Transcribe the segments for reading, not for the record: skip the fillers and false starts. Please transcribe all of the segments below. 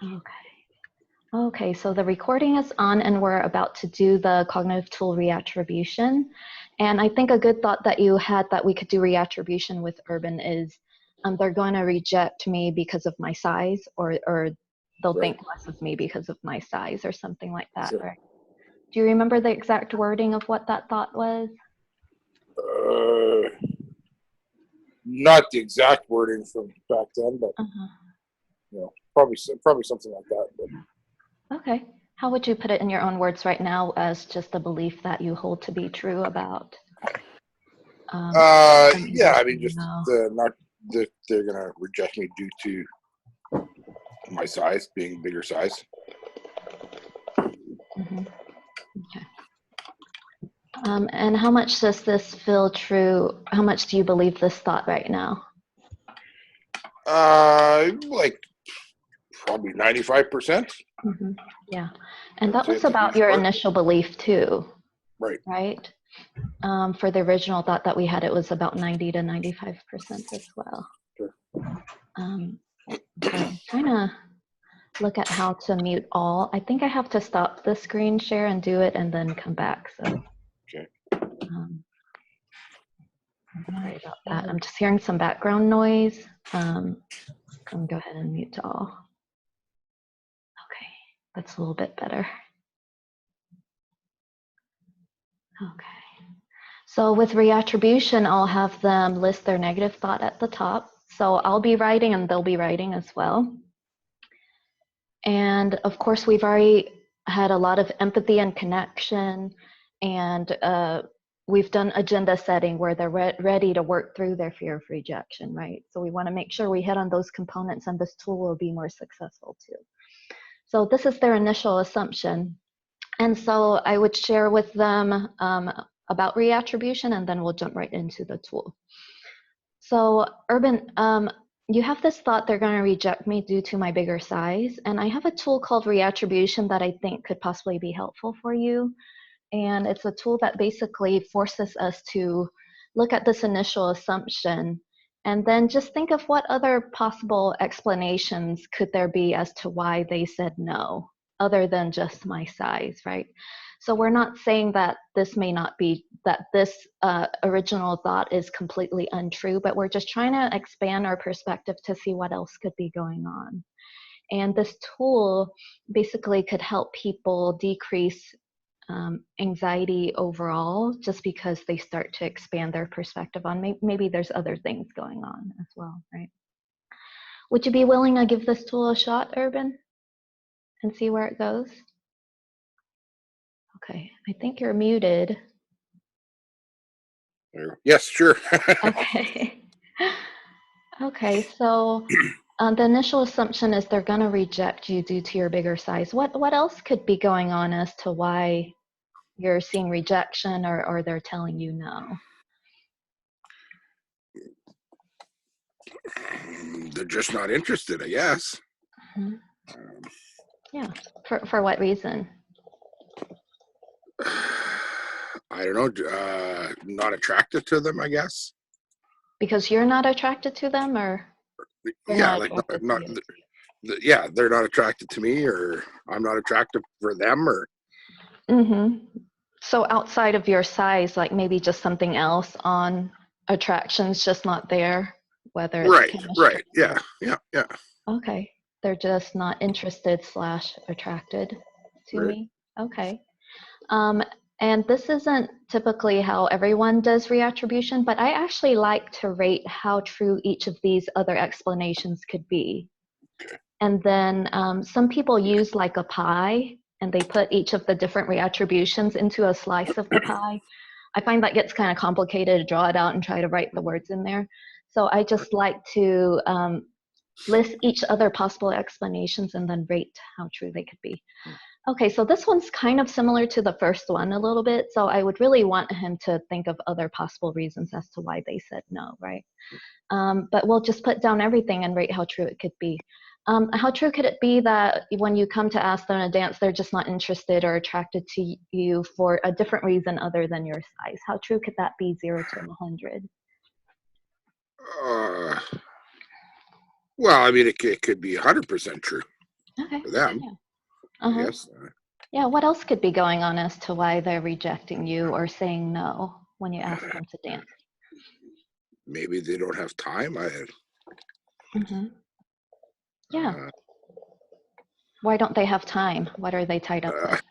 Okay. Okay, so the recording is on and we're about to do the cognitive tool reattribution. And I think a good thought that you had that we could do reattribution with Urban is they're going to reject me because of my size, or they'll Right. think less of me because of my size or something like that, Sure. right? Do you remember the exact wording of what that thought was? Not the exact wording from back then, but you know, probably something like that. But. Okay. How would you put it in your own words right now as just a belief that you hold to be true about? Yeah, I mean, just not that they're gonna reject me due to my size, being bigger size. Mm-hmm. Okay. And how much does this feel true? How much do you believe this thought right now? Like probably 95%. Mm-hmm. Yeah, and that was about huge your part. initial belief too, Right? Right. For the original thought that we had, it was about 90 to 95% as well. Sure. Okay, I'm trying to look at how to mute all. I think I have to stop the screen share and do it and then come back. So. Okay. Sorry about that. I'm just hearing some background noise. I'm going to go ahead and mute to all. Okay, that's a little bit better. Okay. So with reattribution, I'll have them list their negative thought at the top. So I'll be writing and they'll be writing as well. And of course, we've already had a lot of empathy and connection, and we've done agenda setting where they're ready to work through their fear of rejection, right? So we want to make sure we hit on those components and this tool will be more successful too. So this is their initial assumption. And so I would share with them about reattribution, and then we'll jump right into the tool. So Urban, you have this thought they're going to reject me due to my bigger size, and I have a tool called Reattribution that I think could possibly be helpful for you. And it's a tool that basically forces us to look at this initial assumption and then just think of what other possible explanations could there be as to why they said no, other than just my size, right? So we're not saying that this may not be, that this original thought is completely untrue, but we're just trying to expand our perspective to see what else could be going on. And this tool basically could help people decrease anxiety overall, just because they start to expand their perspective on maybe there's other things going on as well, right? Would you be willing to give this tool a shot, Urban, and see where it goes? Okay, I think you're muted. Yes, sure. Okay. Okay, so the initial assumption is they're going to reject you due to your bigger size. What else could be going on as to why you're seeing rejection, or they're telling you no? They're just not interested, I guess. Mm-hmm. Yeah. For what reason? I don't know. Not attracted to them, I guess. Because you're not attracted to them, or they're Yeah, not like attracted not. to Yeah, they're not attracted to me, or I'm not attractive for them, or. you? So outside of your size, like maybe just something else on attraction's just not there, whether it's chemistry. Yeah. Okay. They're just not interested / attracted to Right. me. Okay. And this isn't typically how everyone does reattribution, but I actually like to rate how true each of these other explanations could be. Okay. And then some people use like a pie, and they put each of the different reattributions into a slice of the pie. I find that gets kind of complicated to draw it out and try to write the words in there. So I just like to list each other possible explanations and then rate how true they could be. Okay, so this one's kind of similar to the first one a little bit. So I would really want him to think of other possible reasons as to why they said no, right? But we'll just put down everything and rate how true it could be. How true could it be that when you come to ask them to dance, they're just not interested or attracted to you for a different reason other than your size? How true could that be, 0 to 100? Well, I mean, it could be 100% true. Okay. for them, Yeah. I Uh-huh. guess. Yeah, what else could be going on as to why they're rejecting you or saying no when you ask them to dance? Maybe they don't have time. Mm-hmm. Yeah. Uh, Why don't they have time? What are they tied up uh, with?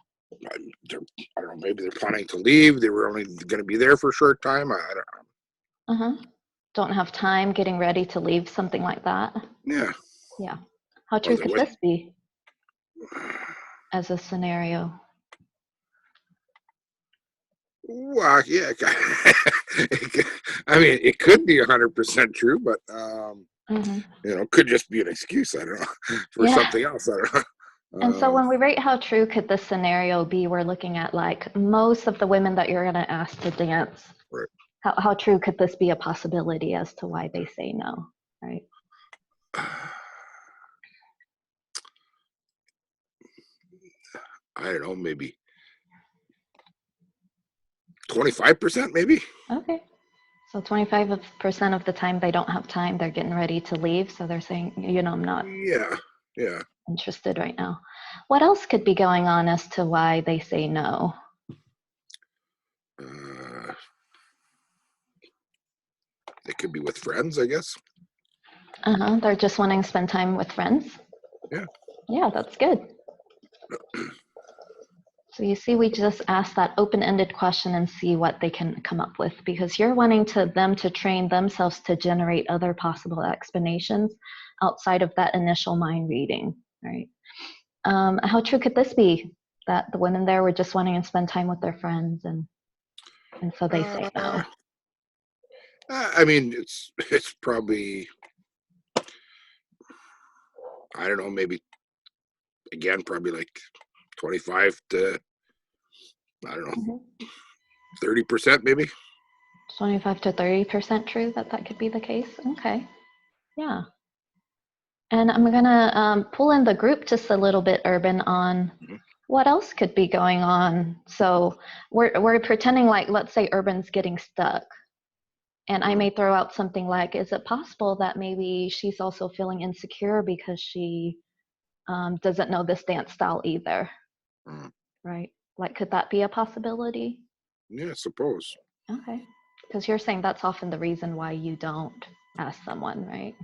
I don't know. Maybe they're planning to leave. They were only going to be there for a short time. I don't know. Uh-huh. Don't have time getting ready to leave, something like that. Yeah. Yeah. How Or true they're could with. this be as a scenario? Well, yeah. I mean, it could be 100% true, but Mm-hmm. could just be an excuse. I don't know for Yeah. something else. I don't know. And so when we rate how true could this scenario be, we're looking at like most of the women that you're going to ask to dance. Right. How true could this be a possibility as to why they say no, right? I don't know. Maybe 25%, maybe. Okay. So 25% of the time they don't have time, they're getting ready to leave. So they're saying, I'm not Yeah. Yeah. interested right now. What else could be going on as to why they say no? They could be with friends, I guess. Uh-huh. They're just wanting to spend time with friends. Yeah. Yeah, that's good. So you see, we just ask that open-ended question and see what they can come up with, because you're wanting them to train themselves to generate other possible explanations outside of that initial mind reading, right? How true could this be, that the women there were just wanting to spend time with their friends and so they say no? I mean, it's probably, I don't know, maybe again, probably like 25 to, I don't know, 30% maybe. 25 to 30% true that could be the case. Okay, yeah. And I'm gonna pull in the group just a little bit, Urban, on what else could be going on. So we're pretending like, let's say Urban's getting stuck. And I may throw out something like, is it possible that maybe she's also feeling insecure because she doesn't know this dance style either, right? Like, could that be a possibility? Yeah, I suppose. Okay. Because you're saying that's often the reason why you don't ask someone, right?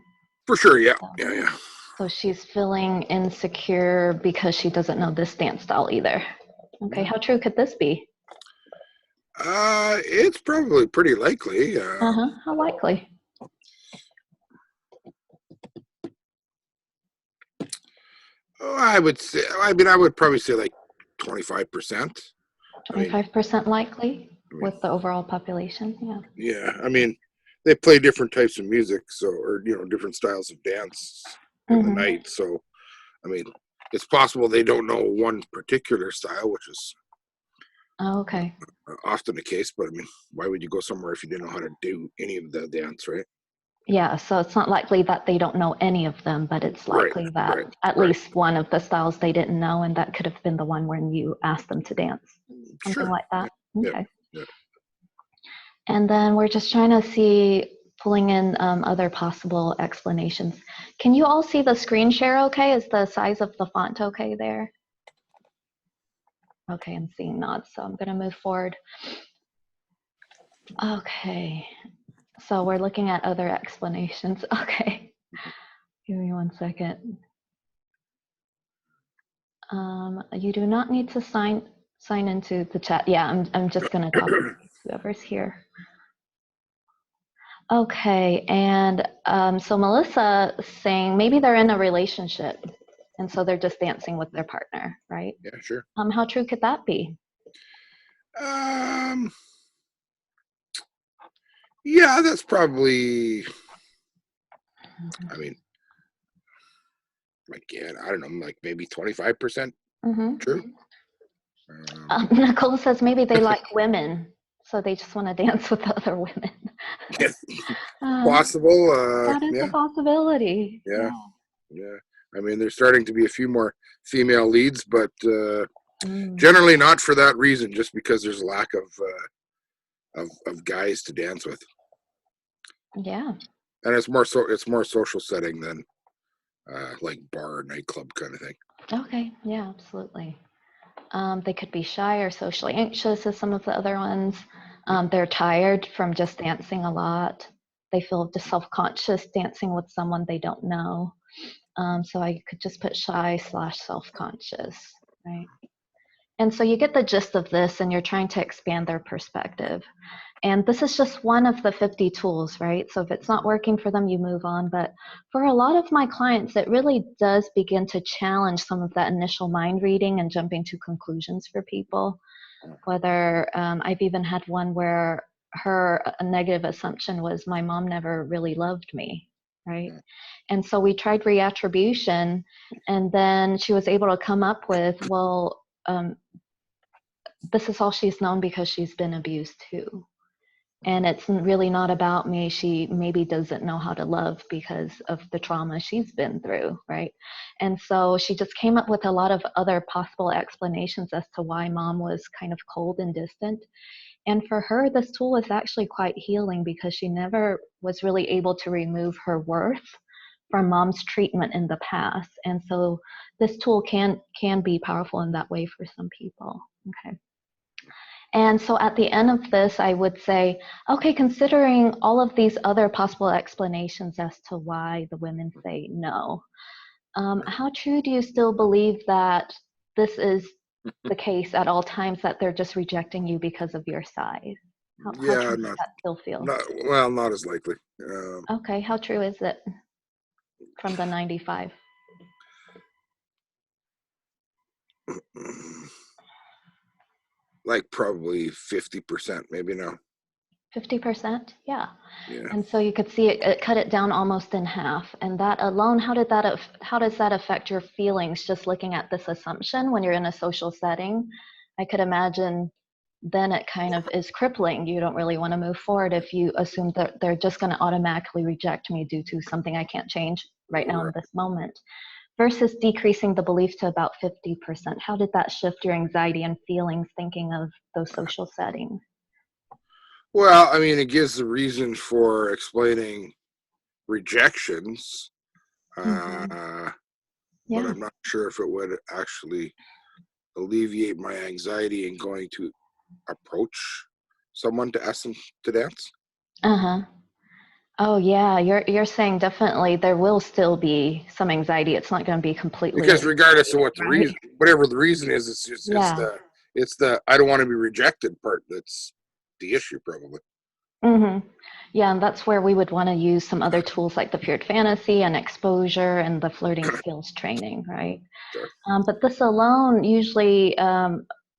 For sure, yeah. So, Yeah. so she's feeling insecure because she doesn't know this dance style either. Okay, how true could this be? It's probably pretty likely. Uh-huh, how likely? I would say, I would probably say like 25%. 25% likely I mean, with the overall population, yeah. yeah, I mean, they play different types of music, or different styles of dance in the night. So, I mean, it's possible they don't know one particular style, which is Oh, okay. often the case. But I mean, why would you go somewhere if you didn't know how to do any of the dance, right? Yeah, so it's not likely that they don't know any of them, but it's Right, likely that right, at right. least one of the styles they didn't know, and that could have been the one when you asked them to dance. Something Sure. like that. Yeah, Okay. yeah. And then we're just trying to see, pulling in other possible explanations. Can you all see the screen share okay? Is the size of the font okay there? Okay, I'm seeing nods, so I'm gonna move forward. Okay, so we're looking at other explanations. Okay, give me 1 second. You do not need to sign into the chat. Yeah, I'm just gonna copy whoever's here. Okay, and so Melissa saying maybe they're in a relationship, and so they're just dancing with their partner, right? Yeah, sure. How true could that be? Yeah, that's probably. I mean, again, I don't know, like maybe 25% true. Nicole says maybe they like women, so they just want to dance with other women. Possible. That is a Yeah, possibility. yeah, yeah. I mean, there's starting to be a few more female leads, but generally not for that reason. Just because there's a lack of guys to dance with. Yeah. And it's more social setting than like bar or nightclub kind of thing. Okay, yeah, absolutely. They could be shy or socially anxious as some of the other ones. They're tired from just dancing a lot. They feel just self-conscious dancing with someone they don't know. So I could just put shy / self-conscious, right? And so you get the gist of this and you're trying to expand their perspective. And this is just one of the 50 tools, right? So if it's not working for them, you move on. But for a lot of my clients, it really does begin to challenge some of that initial mind reading and jumping to conclusions for people. Whether I've even had one where her negative assumption was my mom never really loved me, right? And so we tried reattribution, and then she was able to come up with, well, this is all she's known because she's been abused too. And it's really not about me. She maybe doesn't know how to love because of the trauma she's been through, right? And so she just came up with a lot of other possible explanations as to why mom was kind of cold and distant. And for her, this tool was actually quite healing because she never was really able to remove her worth from mom's treatment in the past. And so this tool can be powerful in that way for some people. Okay. And so at the end of this, I would say, okay, considering all of these other possible explanations as to why the women say no, how true do you still believe that this is the case at all times, that they're just rejecting you because of your size? How Yeah, true does that still feel? not as likely. Okay, how true is it from the 95? Like probably 50%, maybe now. 50%? Yeah. Yeah. And so you could see it cut it down almost in half. And that alone, how does that affect your feelings just looking at this assumption when you're in a social setting? I could imagine then it kind of is crippling. You don't really want to move forward if you assume that they're just going to automatically reject me due to something I can't change right now in Right. this moment. Versus decreasing the belief to about 50%. How did that shift your anxiety and feelings thinking of those social settings? Well, I mean, it gives the reason for explaining rejections, Mm-hmm. but Yeah. I'm not sure if it would actually alleviate my anxiety in going to approach someone to ask them to dance. Uh-huh. Oh yeah, you're saying definitely there will still be some anxiety. It's not going to be completely Because regardless of what the right. reason, whatever the reason is, Yeah. it's the I don't want to be rejected part that's the issue probably. Mm-hmm. Yeah, and that's where we would want to use some other tools like the feared fantasy and exposure and the flirting skills training, right? Sure. But this alone usually,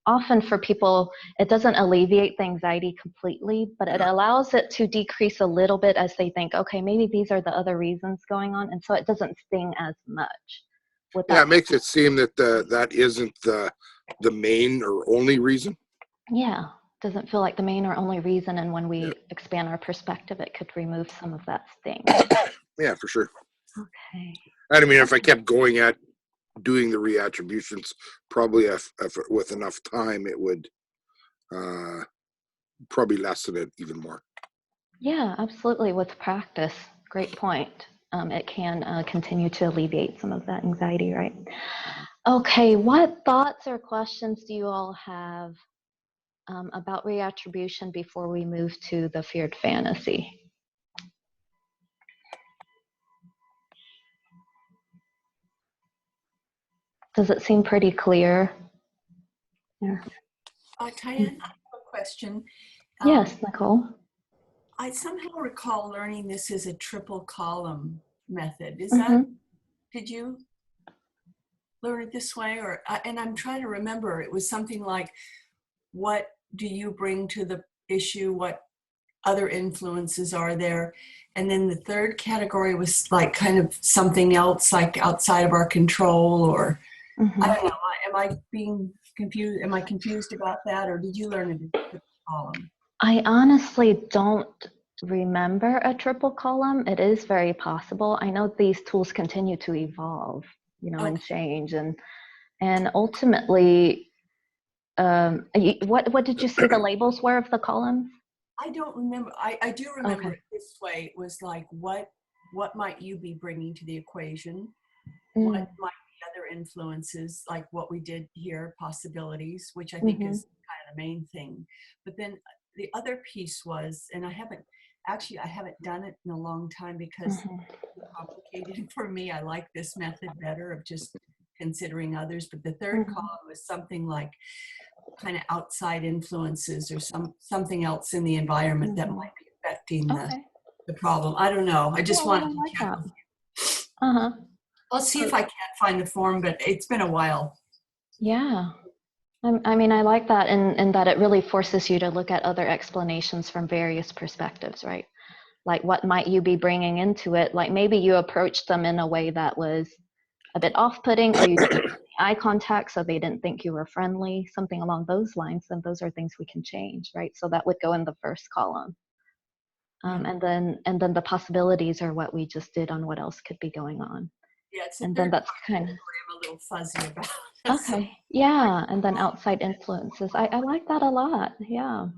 often for people, it doesn't alleviate the anxiety completely, but it Yeah. allows it to decrease a little bit as they think, okay, maybe these are the other reasons going on, and so it doesn't sting as much. Would Yeah, that? it makes it seem that that isn't the main or only reason. Yeah, doesn't feel like the main or only reason, and when Yeah. we expand our perspective, it could remove some of that sting. Yeah, for sure. Okay. And I mean, if I kept going at doing the reattributions, probably if with enough time, it would probably lessen it even more. Yeah, absolutely. With practice, great point. It can continue to alleviate some of that anxiety, right? Okay, what thoughts or questions do you all have about reattribution before we move to the feared fantasy? Does it seem pretty clear? Yeah. Tyann, I have a question. Yes, Nicole. I somehow recall learning this as a triple column method. Mm-hmm. Did you learn it this way? And I'm trying to remember, it was something like, what do you bring to the issue? What other influences are there? And then the third category was like kind of something else, like outside of our control, or I don't know. Am I being confused? Am I confused about that? Or did you learn it as a triple column? I honestly don't remember a triple column. It is very possible. I know these tools continue to evolve, and change, and ultimately, what did you say the labels were of the columns? I don't remember. I do remember Okay. it this way. It was like, what might you be bringing to the equation? Mm. What might the other other influences, like what we did here, possibilities, which I think is kind of the main thing. But then the other piece was, and I haven't done it in a long time because it's complicated for me. I like this method better of just considering others. But the third column was something like kind of outside influences or something else in the environment that might be affecting the problem. I don't know. I just wanted to check with you. I'll see if I can't find the form, but it's been a while. Yeah. I mean, I like that in that it really forces you to look at other explanations from various perspectives, right? Like, what might you be bringing into it? Like, maybe you approached them in a way that was a bit off-putting, or you didn't have any eye contact, so they didn't think you were friendly, something along those lines. Then those are things we can change, right? So that would go in the first column. And then the possibilities are what we just did on what else could be going on. Yeah, it's and then that's kind of I'm a little fuzzy about. Okay, yeah, and then outside influences. I like that a lot. Yeah,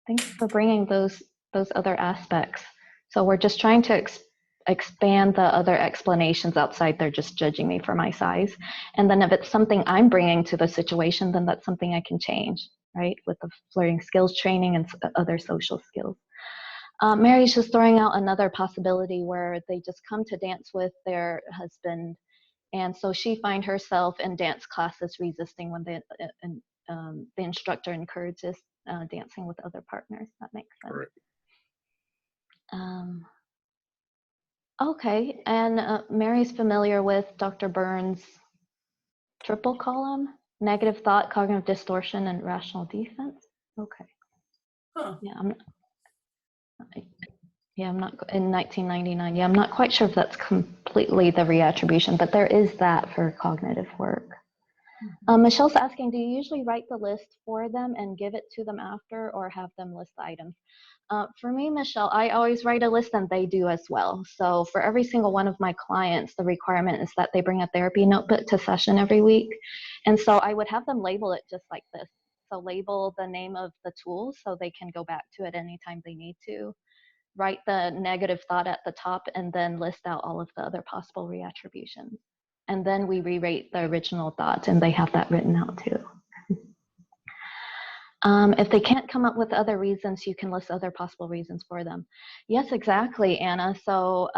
thanks for bringing those other aspects. So we're just trying to expand the other explanations outside. They're just judging me for my size. And then if it's something I'm bringing to the situation, then that's something I can change, right? With the flirting skills training and other social skills. Mary's just throwing out another possibility where they just come to dance with their husband, and so she find herself in dance classes resisting when the instructor encourages dancing with other partners. That makes sense. Right. Okay, and Mary's familiar with Dr. Burns' triple column: negative thought, cognitive distortion, and rational defense. Okay. Yeah, I'm not in 1999. Yeah, I'm not quite sure if that's completely the reattribution, but there is that for cognitive work. Michelle's asking, do you usually write the list for them and give it to them after, or have them list the items? For me, Michelle, I always write a list, and they do as well. So for every single one of my clients, the requirement is that they bring a therapy notebook to session every week. And so I would have them label it just like this. So label the name of the tool so they can go back to it anytime they need to. Write the negative thought at the top, and then list out all of the other possible reattributions. And then we re-rate the original thought, and they have that written out too. If they can't come up with other reasons, you can list other possible reasons for them. Yes, exactly, Anna. So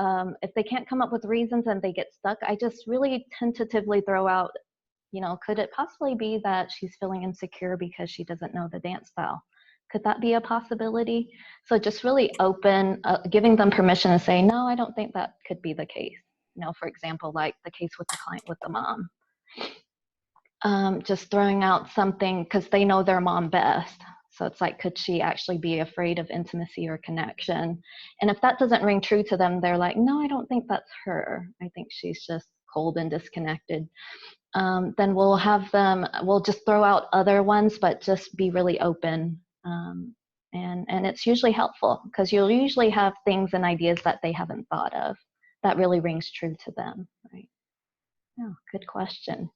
if they can't come up with reasons and they get stuck, I just really tentatively throw out, could it possibly be that she's feeling insecure because she doesn't know the dance style? Could that be a possibility? So just really open, giving them permission to say, no, I don't think that could be the case. For example, like the case with the client with the mom. Just throwing out something because they know their mom best. So it's like, could she actually be afraid of intimacy or connection? And if that doesn't ring true to them, they're like, no, I don't think that's her. I think she's just cold and disconnected. Then we'll just throw out other ones, but just be really open. And it's usually helpful because you'll usually have things and ideas that they haven't thought of that really rings true to them, right? Oh, good question.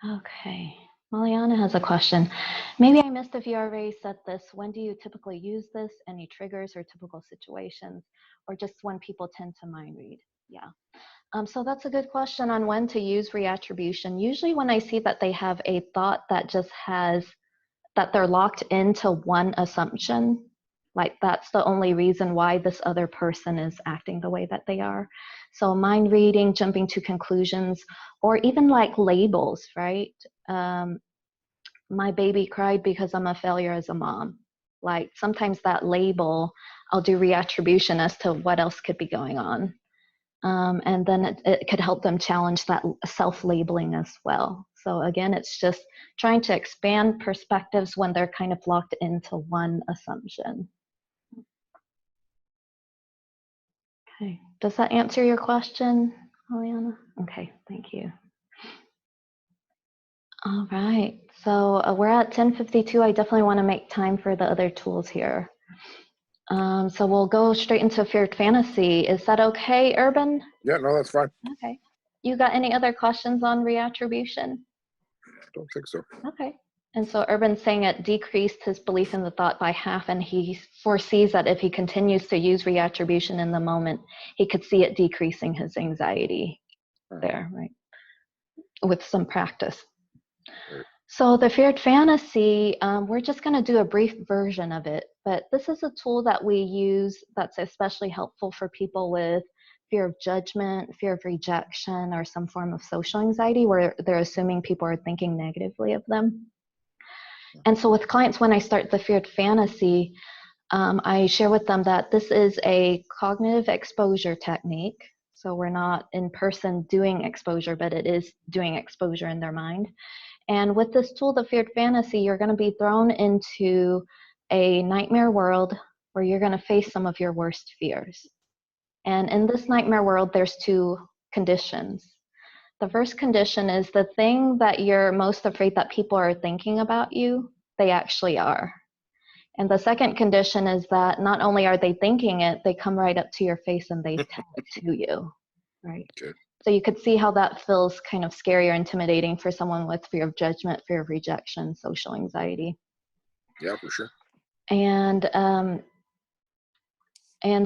Okay, Maliana has a question. Maybe I missed if you already said this. When do you typically use this? Any triggers or typical situations, or just when people tend to mind read? Yeah. So that's a good question on when to use reattribution. Usually when I see that they have a thought that just has, that they're locked into one assumption, like that's the only reason why this other person is acting the way that they are. So mind reading, jumping to conclusions, or even like labels, right? My baby cried because I'm a failure as a mom. Like sometimes that label, I'll do reattribution as to what else could be going on. And then it could help them challenge that self-labeling as well. So again, it's just trying to expand perspectives when they're kind of locked into one assumption. Okay, does that answer your question, Aliana? Okay, thank you. All right, so we're at 10:52. I definitely want to make time for the other tools here. So we'll go straight into feared fantasy. Is that okay, Urban? Yeah, no, that's fine. Okay. You got any other questions on reattribution? I don't think so. Okay. And so Urban's saying it decreased his belief in the thought by half, and he foresees that if he continues to use reattribution in the moment, he could see it decreasing his anxiety. there, right? With some practice. Right. So the feared fantasy, we're just going to do a brief version of it, but this is a tool that we use that's especially helpful for people with fear of judgment, fear of rejection, or some form of social anxiety where they're assuming people are thinking negatively of them. And so with clients, when I start the feared fantasy, I share with them that this is a cognitive exposure technique. So we're not in person doing exposure, but it is doing exposure in their mind. And with this tool, the feared fantasy, you're going to be thrown into a nightmare world where you're going to face some of your worst fears. And in this nightmare world, there's two conditions. The first condition is the thing that you're most afraid that people are thinking about you, they actually are. And the second condition is that not only are they thinking it, they come right up to your face and they tell it to you, right? Okay. So you could see how that feels kind of scary or intimidating for someone with fear of judgment, fear of rejection, social anxiety. Yeah, for sure. And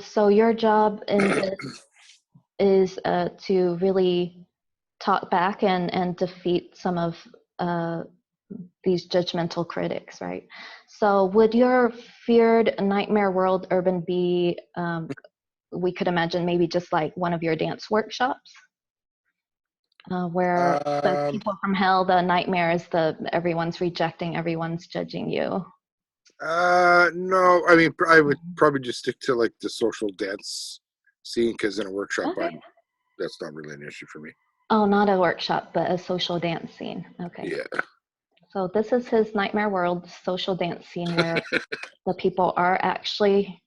so your job in this is to really talk back and defeat some of these judgmental critics, right? So would your feared nightmare world, Urban, be, we could imagine maybe just like one of your dance workshops? Where the people from hell, the nightmare is everyone's rejecting, everyone's judging you. No, I mean, I would probably just stick to like the social dance scene, because in a workshop, Okay. that's not really an issue for me. Oh, not a workshop, but a social dance scene. Okay. Yeah. So this is his nightmare world, social dance scene where the people are actually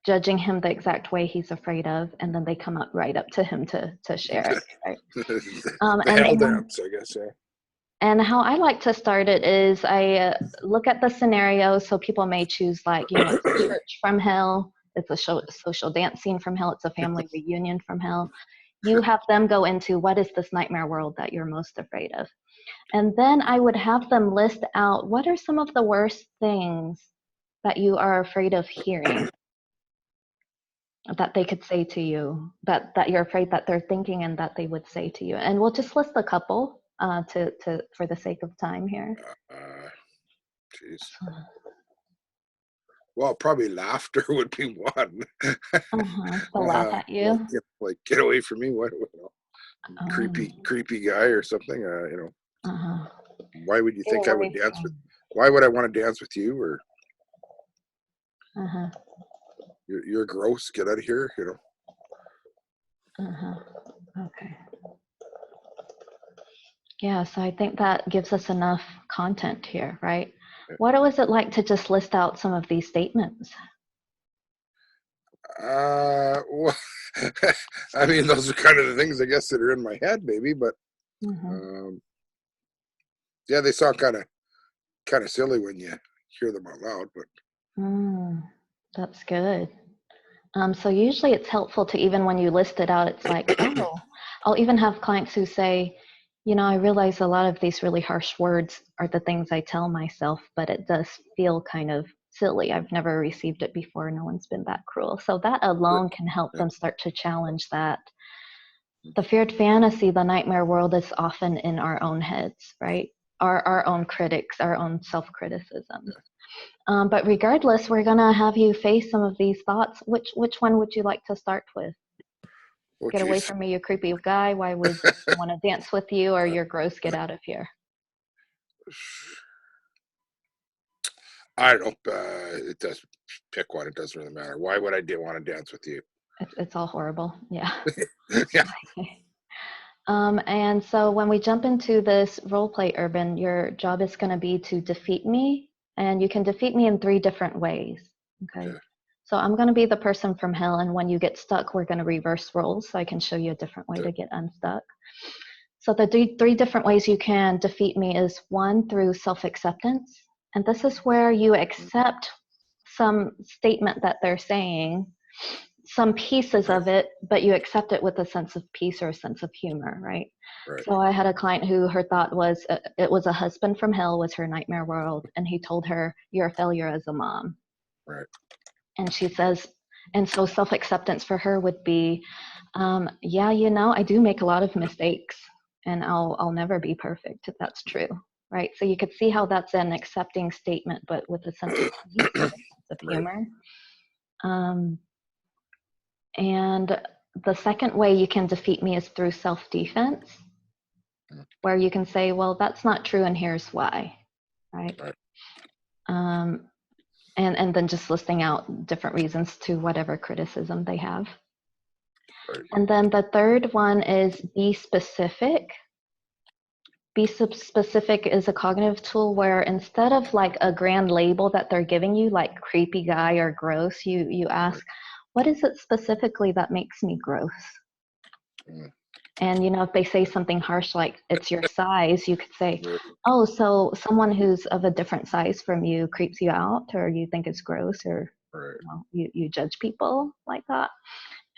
judging him the exact way he's afraid of, and then they come up right up to him to share it, right? The hell dance, I guess, yeah. And how I like to start it is I look at the scenario. So people may choose like, it's a church from hell, it's a social dance scene from hell, it's a family reunion from hell. You have them go into what is this nightmare world that you're most afraid of. And then I would have them list out what are some of the worst things that you are afraid of hearing that they could say to you, that you're afraid that they're thinking and that they would say to you. And we'll just list a couple for the sake of time here. Jeez. Well, probably laughter would be one. They'll laugh at you. Like get away from me! What, creepy guy or something? Why would you think I would dance with? Why would I want to dance with you? Or you're gross. Get out of here. Okay. Yeah, so I think that gives us enough content here, right? Yeah. What was it like to just list out some of these statements? Well, I mean, those are kind of the things, I guess, that are in my head, maybe, but yeah, they sound kind of silly when you hear them out loud, but that's good. So usually it's helpful to, even when you list it out, it's like, oh, I'll even have clients who say, I realize a lot of these really harsh words are the things I tell myself, but it does feel kind of silly. I've never received it before. No one's been that cruel. So that alone can help them start to challenge that. The feared fantasy, the nightmare world, is often in our own heads, right? Our own critics, our own self-criticism. But regardless, we're going to have you face some of these thoughts. Which one would you like to start with? Oh, get away from me, you creepy guy. Why would I want to dance with you? Or you're gross, get out of here. I don't know. It does pick one. It doesn't really matter. Why would I want to dance with you? It's all horrible. Yeah. Yeah. And so when we jump into this role play, Urban, your job is going to be to defeat me. And you can defeat me in 3 different ways. Okay. So I'm going to be the person from hell. And when you get stuck, we're going to reverse roles. So I can show you a different way to get unstuck. So the 3 different ways you can defeat me is 1, through self-acceptance. And this is where you accept some statement that they're saying, some pieces of it, but you accept it with a sense of peace or a sense of humor, right? So I had a client who her thought was, it was a husband from hell was her nightmare world. And he told her, you're a failure as a mom. Right. And she says, And so self-acceptance for her would be, yeah, you know, I do make a lot of mistakes and I'll never be perfect if that's true, right? So you could see how that's an accepting statement, but with a sense of ease, with a sense of Right. humor. And the second way you can defeat me is through self-defense, where you can say, well, that's not true and here's why, right? And then just listing out different reasons to whatever criticism they have. Right. And then the third one is be specific. Be specific is a cognitive tool where instead of like a grand label that they're giving you, like creepy guy or gross, you ask, what is it specifically that makes me gross? And, you know, if they say something harsh like it's your size, you could say, oh, so someone who's of a different size from you creeps you out, or you think it's gross, or you judge people like that.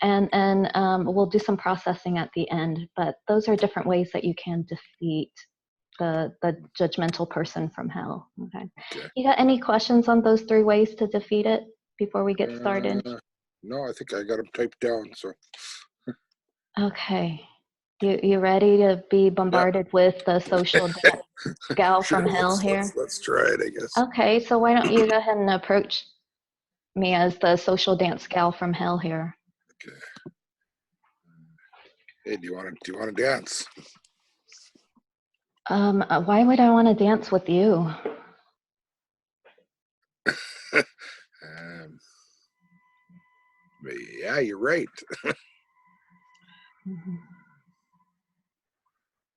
And we'll do some processing at the end, but those are different ways that you can defeat the judgmental person from hell. Okay. You got any questions on those 3 ways to defeat it before we get started? No, I think I got them typed down. So. Okay. You ready to be bombarded with the social gal from hell here? Let's try it, I guess. Okay, so why don't you go ahead and approach me as the social dance gal from hell here? Okay. Hey, do you want to dance? Why would I want to dance with you? Yeah, you're right.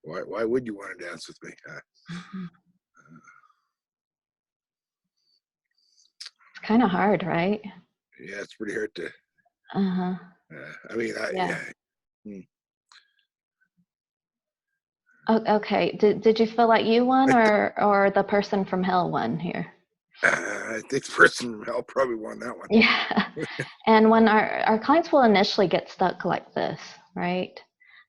Why would you want to dance with me? It's kind of hard, right? Yeah, it's pretty hard to. I mean, yeah. Okay. Did you feel like you won, or the person from hell won here? I think the person from hell probably won that one. Yeah. And when our clients will initially get stuck like this, right?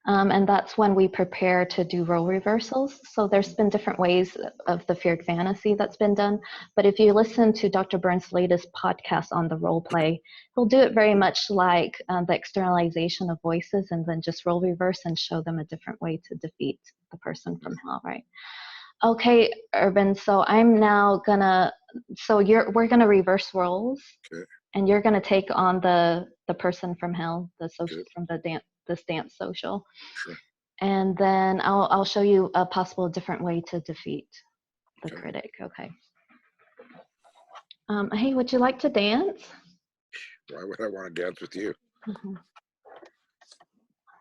And that's when we prepare to do role reversals. So there's been different ways of the feared fantasy that's been done. But if you listen to Dr. Burns' latest podcast on the role play, he'll do it very much like the externalization of voices, and then just role reverse and show them a different way to defeat the person from hell, right? Okay, Urban, so I'm now we're gonna reverse roles. Okay. And you're gonna take on the person from hell, the social from the dance social. Sure. And then I'll show you a possible different way to defeat the critic. Okay. Hey, would you like to dance? Why would I want to dance with you?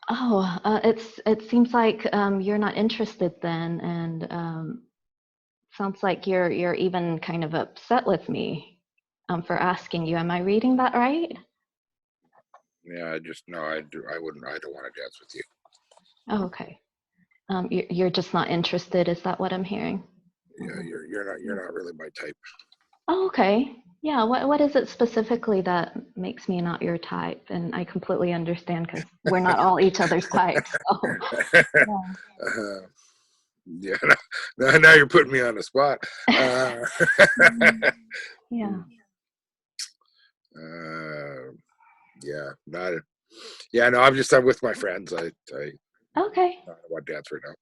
Oh, it seems like you're not interested then, and sounds like you're even kind of upset with me for asking you. Am I reading that right? Yeah, I don't want to dance with you. Oh, okay. You're just not interested. Is that what I'm hearing? Yeah, you're not really my type. Oh, okay. Yeah. What is it specifically that makes me not your type? And I completely understand because we're not all each other's types. So, yeah. Now you're putting me on the spot. Yeah. No, I'm with my friends. I Okay. don't want to dance right now.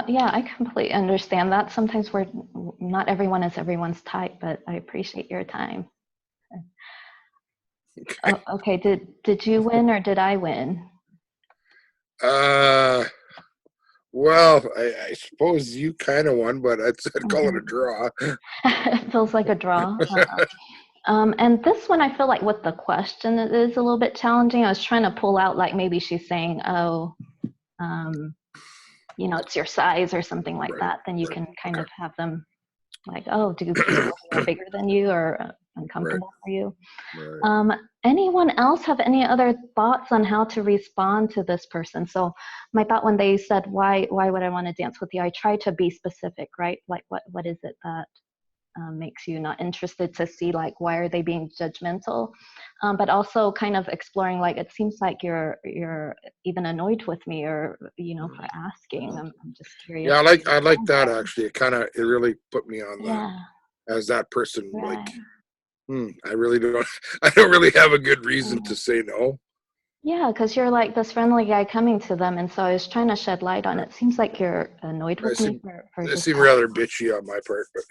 Yeah, I completely understand that. Sometimes not everyone is everyone's type, but I appreciate your time. Okay. Okay. Did you win or did I win? Well, I suppose you kind of won, but I'd call it a draw. It feels like a draw. And this one, I feel like with the question, it is a little bit challenging. I was trying to pull out, like maybe she's saying, oh, it's your size or something like that. Then you can kind of have them like, oh, do people who are bigger than you or uncomfortable for you? Right. Anyone else have any other thoughts on how to respond to this person? So my thought when they said, why would I want to dance with you? I try to be specific, right? Like what is it that makes you not interested, to see like why are they being judgmental, but also kind of exploring like it seems like you're even annoyed with me or for asking. I'm just curious. Yeah, I like that actually. It really put me on as that person. Right. Like I really don't. I don't really have a good reason to say no. Yeah, because you're like this friendly guy coming to them, and so I was trying to shed light on it. Seems like you're annoyed with me for They just seem rather bitchy on my part, but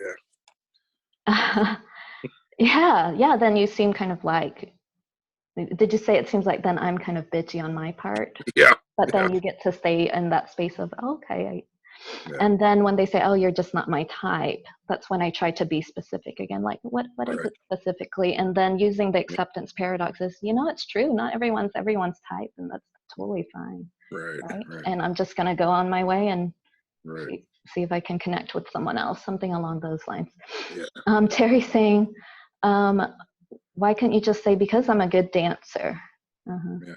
yeah. yeah. Then you seem kind of like. Did you say it seems like then I'm kind of bitchy on my part? Yeah. But then Yeah. you get to stay in that space of okay. Yeah. And then when they say, "Oh, you're just not my type," that's when I try to be specific again. Like, what is Right. it specifically? And then using the acceptance paradox is, it's true. Not everyone's type, and that's totally fine, Right. right? Right. And I'm just gonna go on my way and Right. see if I can connect with someone else, something along those lines. Yeah. Terry's saying, why can't you just say because I'm a good dancer? Yeah.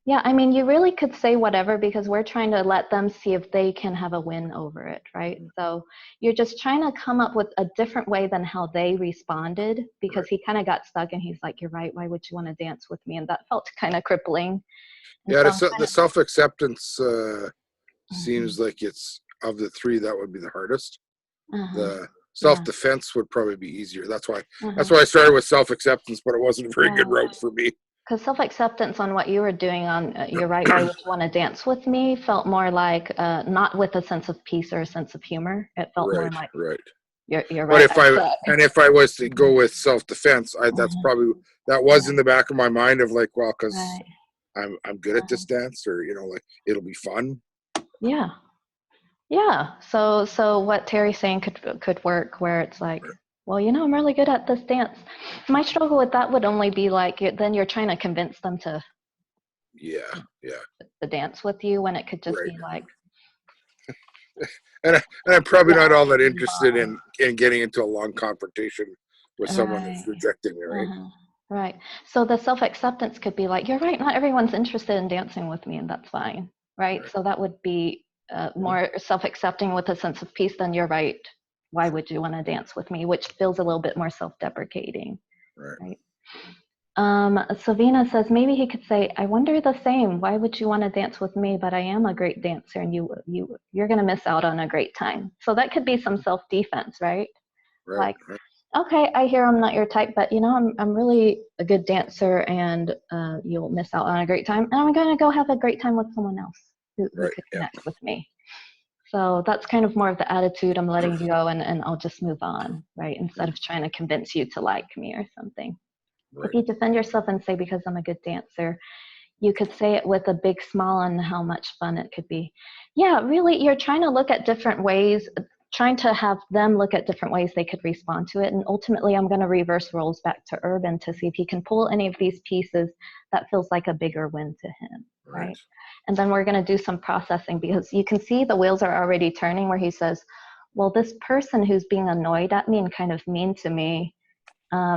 Yeah, I mean, you really could say whatever because we're trying to let them see if they can have a win over it, right? So you're just trying to come up with a different way than how they responded because he kind of got stuck and he's like, you're right, why would you want to dance with me? And that felt kind of crippling. And Yeah. so The self-acceptance Mhm. seems like it's of the three that would be the hardest. Uh-huh. The Yeah. self-defense would probably be easier. That's why Uh-huh. I started with self-acceptance, but it wasn't a very good Yeah. route for me. Because self-acceptance on what you were doing on you're right, why would you want to dance with me felt more like not with a sense of peace or a sense of humor. It felt more Right. like Right. you're But right, I suck. if I was to go with self-defense, that's Uh-huh. probably, that was in the back of my mind of like, well, because Right. I'm good at this dance, or like it'll be fun. Yeah. Yeah. So what Terry's saying could work where it's like, well, I'm really good at this dance. My struggle with that would only be like then you're trying to convince them to Yeah. Yeah. dance with you when it could just Right. be like, And I'm probably yeah, not all that move interested on. in getting into a long confrontation with someone that's Right. rejecting me, right? Uh-huh. Right. So the self-acceptance could be like, you're right, not everyone's interested in dancing with me, and that's fine. Right. Right. So that would be more self-accepting with a sense of peace than you're right. Why would you want to dance with me? Which feels a little bit more self-deprecating. Right. Right. Savina says maybe he could say, I wonder the same. Why would you want to dance with me? But I am a great dancer, and you're going to miss out on a great time. So that could be some self-defense, right? Right. Like, Right. okay, I hear I'm not your type, but I'm really a good dancer, and you'll miss out on a great time. And I'm going to go have a great time with someone else who Right. could Yeah. connect with me. So that's kind of more of the attitude. I'm letting you go, and I'll just move on, right? Instead of trying to convince you to like me or something. If Right. you defend yourself and say, because I'm a good dancer, you could say it with a big smile on how much fun it could be. Yeah, really, you're trying to look at different ways, trying to have them look at different ways they could respond to it. And ultimately, I'm going to reverse roles back to Urban to see if he can pull any of these pieces that feels like a bigger win to him, right? And then we're going to do some processing because you can see the wheels are already turning where he says, well, this person who's being annoyed at me and kind of mean to me,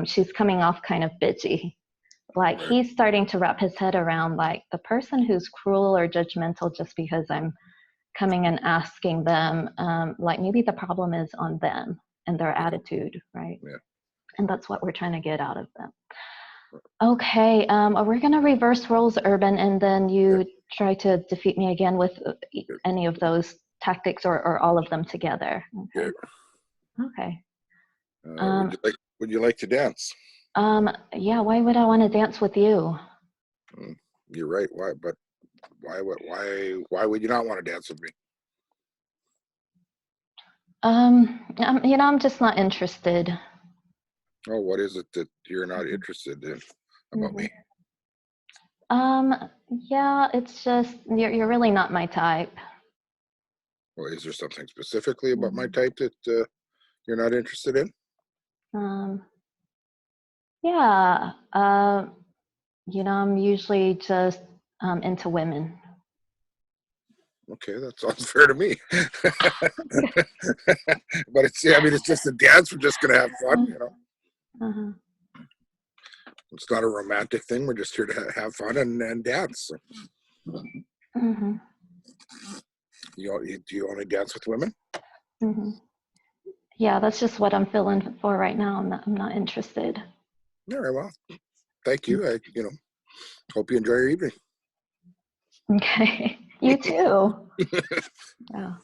she's coming off kind of bitchy. Like Right. he's starting to wrap his head around like the person who's cruel or judgmental just because I'm coming and asking them, like maybe the problem is on them and their attitude, right? Yeah. And that's what we're trying to get out of them. Okay, we're going to reverse roles, Urban, and then you try to defeat me again with any of those tactics or all of them together. Okay. Okay. Would you like to dance? Yeah, why would I want to dance with you? You're right. Why? But why would you not want to dance with me? I'm just not interested. Oh, what is it that you're not interested in about me? Yeah, it's just you're really not my type. Well, is there something specifically about my type that you're not interested in? Yeah, I'm usually just into women. Okay, that sounds fair to me. But it's just a dance. We're just gonna have fun, Uh-huh. It's not a romantic thing. We're just here to have fun and dance. Mm-hmm. Do you only dance with women? Mm-hmm. Yeah, that's just what I'm feeling for right now. I'm not interested. All right, well, thank you. I hope you enjoy your evening. Okay, you too. Yeah.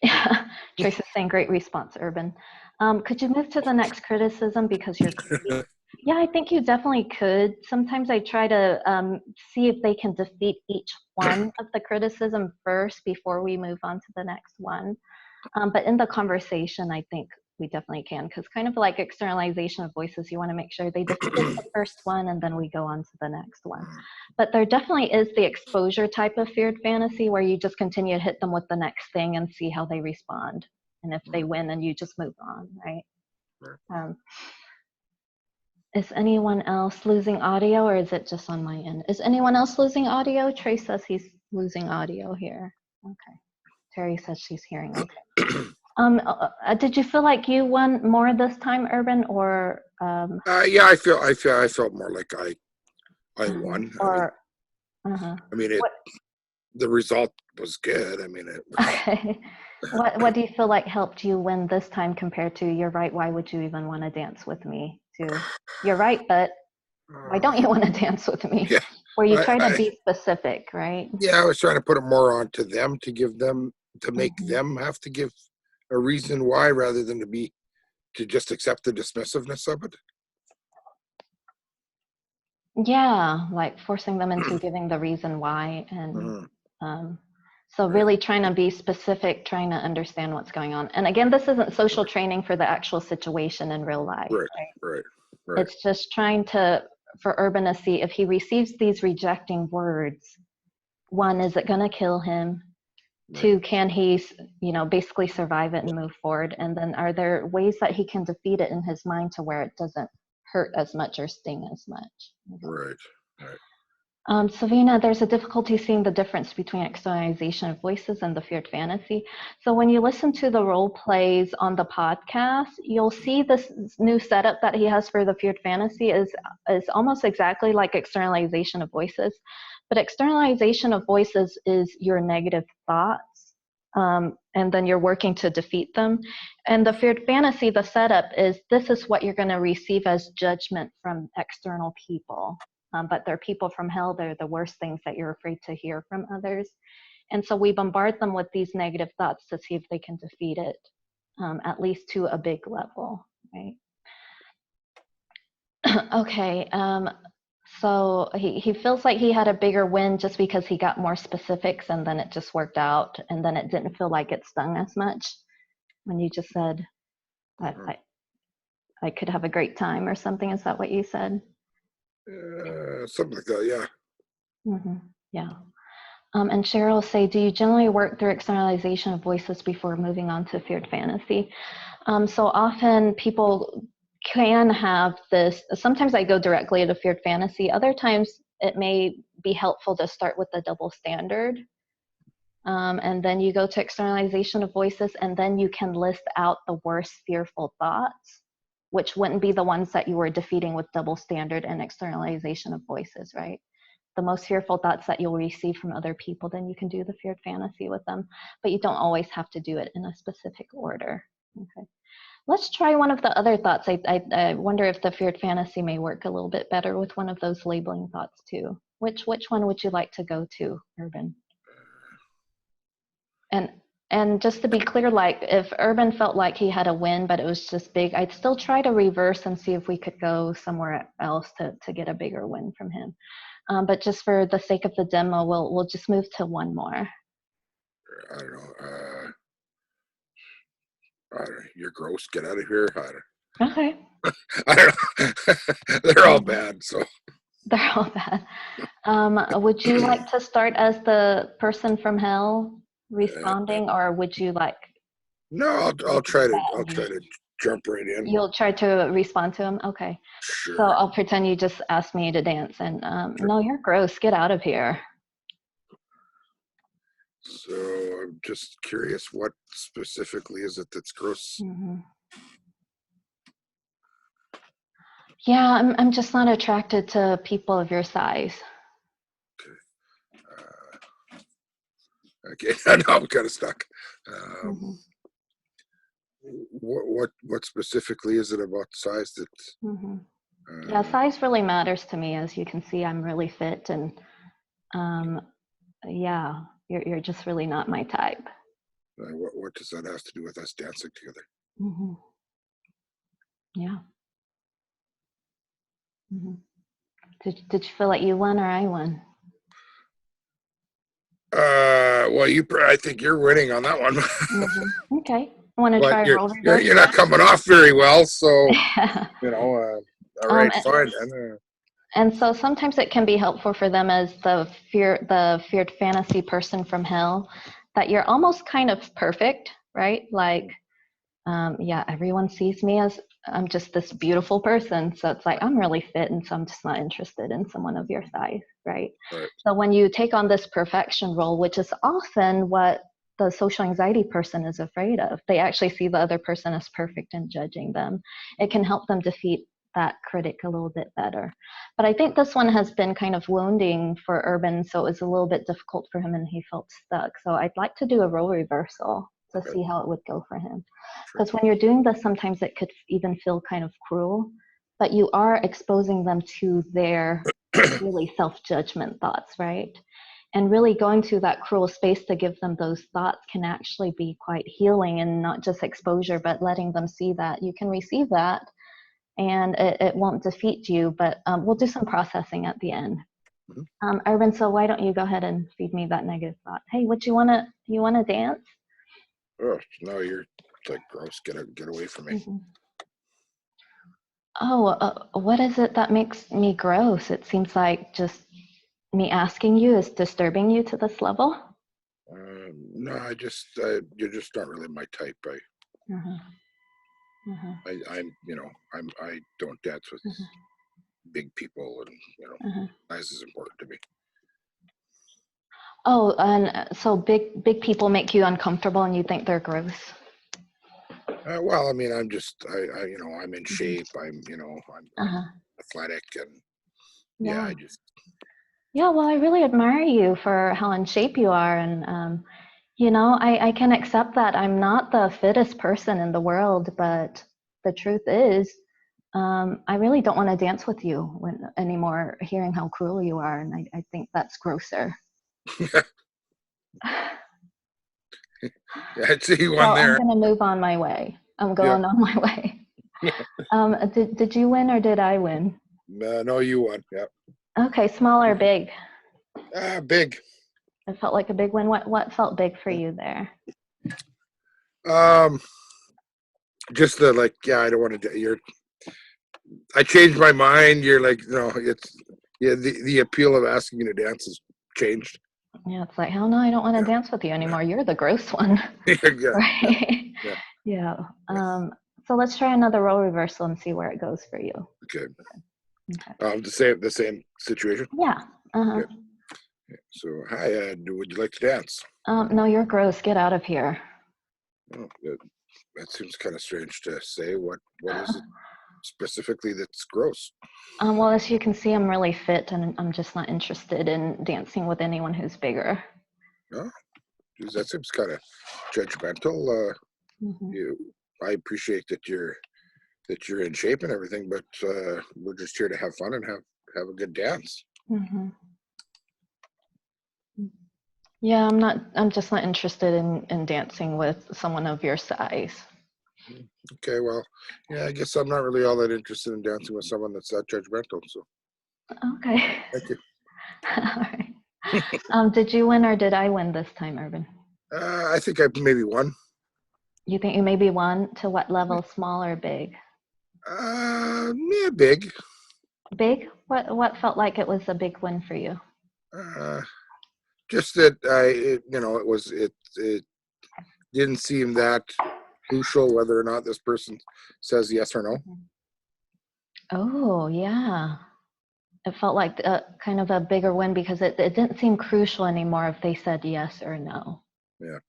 Yeah. Trace is saying great response, Urban. Could you move to the next criticism because you're greedy? Yeah, I think you definitely could. Sometimes I try to see if they can defeat each one of the criticism first before we move on to the next one. But in the conversation, I think we definitely can, because kind of like externalization of voices, you want to make sure they defeat the first one and then we go on to the next one. But there definitely is the exposure type of feared fantasy where you just continue to hit them with the next thing and see how they respond. And if they win, then you just move on, right? Is anyone else losing audio, or is it just on my end? Is anyone else losing audio? Trey says he's losing audio here. Okay. Terry says she's hearing okay. Did you feel like you won more this time, Urban, or? Yeah, I felt more like I won. Or, I mean, the result was good. I mean, it was, okay. What do you feel like helped you win this time compared to "You're right, why would you even want to dance with me"? To "You're right, but why don't you want to dance with me"? Yeah, Where you try to be specific, right? Yeah, I was trying to put it more onto them to give them, to make them have to give a reason why, rather than to just accept the dismissiveness of it. Yeah, like forcing them into giving the reason why. And so really trying to be specific, trying to understand what's going on. And again, this isn't social training for the actual situation in real life. Right. It's just trying for Urban to see if he receives these rejecting words, one, is it going to kill him? Two, can he, basically survive it and move forward? And then are there ways that he can defeat it in his mind to where it doesn't hurt as much or sting as much? Right. Savina, there's a difficulty seeing the difference between externalization of voices and the feared fantasy. So when you listen to the role plays on the podcast, you'll see this new setup that he has for the feared fantasy is almost exactly like externalization of voices. But externalization of voices is your negative thoughts, and then you're working to defeat them. And the feared fantasy, the setup is, this is what you're going to receive as judgment from external people. But they're people from hell. They're the worst things that you're afraid to hear from others. And so we bombard them with these negative thoughts to see if they can defeat it, at least to a big level, right? Okay, so he feels like he had a bigger win just because he got more specifics and then it just worked out, and then it didn't feel like it stung as much when you just said, I could have a great time or something. Is that what you said? Something like that, yeah. Yeah. And Cheryl say, do you generally work through externalization of voices before moving on to feared fantasy? So often people can have this. Sometimes I go directly to feared fantasy. Other times it may be helpful to start with the double standard. And then you go to externalization of voices, and then you can list out the worst fearful thoughts, which wouldn't be the ones that you were defeating with double standard and externalization of voices, right? The most fearful thoughts that you'll receive from other people, then you can do the feared fantasy with them, but you don't always have to do it in a specific order. Okay. Let's try one of the other thoughts. I wonder if the feared fantasy may work a little bit better with one of those labeling thoughts too. Which one would you like to go to, Urban? And just to be clear, like if Urban felt like he had a win, but it was just big, I'd still try to reverse and see if we could go somewhere else to get a bigger win from him. But just for the sake of the demo, we'll just move to one more. I don't know. You're gross. Get out of here. Okay. I don't know. They're all bad, so. They're all bad. Would you like to start as the person from hell responding, or would you like? No, I'll try to jump right in. You'll try to respond to him? Okay. Sure. So I'll pretend you just asked me to dance and sure. No, you're gross. Get out of here. So I'm just curious, what specifically is it that's gross? Yeah, I'm just not attracted to people of your size. Okay. Okay. No, I'm kind of stuck. What specifically is it about size that? Yeah, size really matters to me. As you can see, I'm really fit, and yeah, you're just really not my type. What does that have to do with us dancing together? Yeah. Mm-hmm. Did you feel like you won or I won? Well, I think you're winning on that one. Mm-hmm. Okay. I want to But try a role you're reversal. not coming off very well, so all um, right, fine. And, and so sometimes it can be helpful for them as the feared fantasy person from hell, that you're almost kind of perfect, right? Like, yeah, everyone sees me as I'm just this beautiful person. So it's like, I'm really fit. And so I'm just not interested in someone of your size, right? right. So when you take on this perfection role, which is often what the social anxiety person is afraid of, they actually see the other person as perfect and judging them. It can help them defeat that critic a little bit better. But I think this one has been kind of wounding for Urban. So it was a little bit difficult for him and he felt stuck. So I'd like to do a role reversal to see how it would go for him. Because when you're doing this, sometimes it could even feel kind of cruel, but you are exposing them to their really self-judgment thoughts, right? And really going to that cruel space to give them those thoughts can actually be quite healing, and not just exposure, but letting them see that you can receive that and it won't defeat you, but we'll do some processing at the end. Urban, so why don't you go ahead and feed me that negative thought? Hey, you wanna dance? Oh, no, you're like gross. Get away from me. Mm-hmm. Oh, what is it that makes me gross? It seems like just me asking you is disturbing you to this level. No, you're just not really my type. I don't dance with big people, and size is important to me. Oh, and so big people make you uncomfortable, and you think they're gross. Well, I mean, I'm in shape. I'm athletic, and Yeah. I just. Yeah, well, I really admire you for how in shape you are, and I can accept that I'm not the fittest person in the world, but the truth is, I really don't want to dance with you anymore, hearing how cruel you are, and I think that's grosser. Yeah, I'd see one So I'm there. going to move on my way. I'm going Yep. on my way. Did you win or did I win? No, you won. Yep. Okay, small or big? Big. It felt like a big win. What felt big for you there? Just I don't want to. I changed my mind. You're like, no, it's the appeal of asking you to dance has changed. Yeah, it's like, hell no, I don't want to dance with you anymore. You're the gross one. Right? Yeah. So let's try another role reversal and see where it goes for you. Okay. The same situation. Yeah. Okay. So, hi, would you like to dance? No, you're gross. Get out of here. Oh, that seems kind of strange to say. What is it specifically that's gross? Well, as you can see, I'm really fit, and I'm just not interested in dancing with anyone who's bigger. Oh, geez, that seems kind of judgmental. I appreciate that you're in shape and everything, but we're just here to have fun and have a good dance. Yeah, I'm just not interested in dancing with someone of your size. Okay, well, yeah, I guess I'm not really all that interested in dancing with someone that's that judgmental. So. Okay. Thank you. All right. Did you win or did I win this time, Urban? I think I maybe won. You think you maybe won? To what level? Small or big? Yeah, big. Big? What felt like it was a big win for you? Just that it didn't seem that crucial whether or not this person says yes or no. Oh, yeah. It felt like kind of a bigger win because it didn't seem crucial anymore if they said yes or no. Yeah.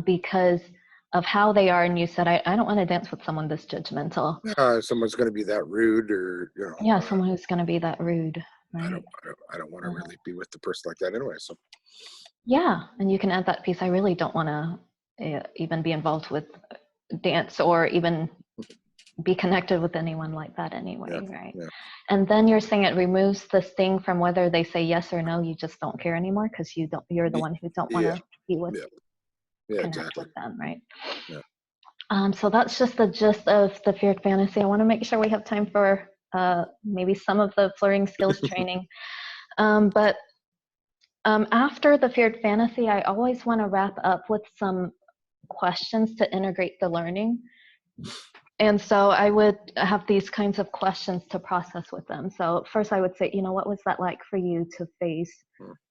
Because of how they are, and you said, I don't want to dance with someone this judgmental. Someone's going to be that rude, or Yeah, someone who's going to be that rude. Right? I don't want to really be with the person like that anyway. So. Yeah, and you can add that piece. I really don't want to even be involved with dance or even be connected with anyone like that anyway, right? Yeah. And then you're saying it removes the sting from whether they say yes or no. You just don't care anymore because you're the one who don't want to be with. Yeah, connect exactly. with them, right? Yeah. So that's just the gist of the feared fantasy. I want to make sure we have time for maybe some of the flirting skills training. But after the feared fantasy, I always want to wrap up with some questions to integrate the learning. And so I would have these kinds of questions to process with them. So first I would say, what was that like for you to face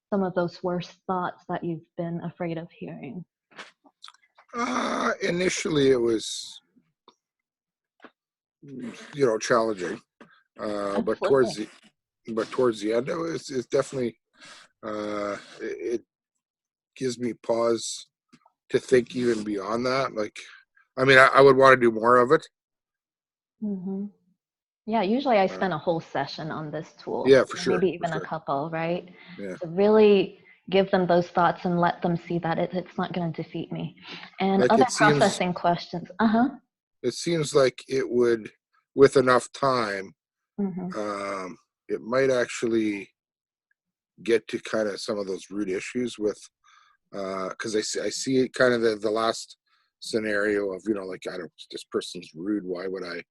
some of those worst thoughts that you've been afraid of hearing? Initially it was, challenging. But towards the end, it's definitely, it gives me pause to think even beyond that. Like, I mean, I would want to do more of it. Mm-hmm. Yeah, usually I spend a whole session on this tool. Yeah, for sure. Maybe even a couple, right? Yeah. To really give them those thoughts and let them see that it's not going to defeat me. And Like other processing questions. It seems like it would, with enough time, Mm-hmm. it might actually get to kind of some of those root issues with, because I see kind of the last scenario of, like, I don't, this person's rude. Why would I,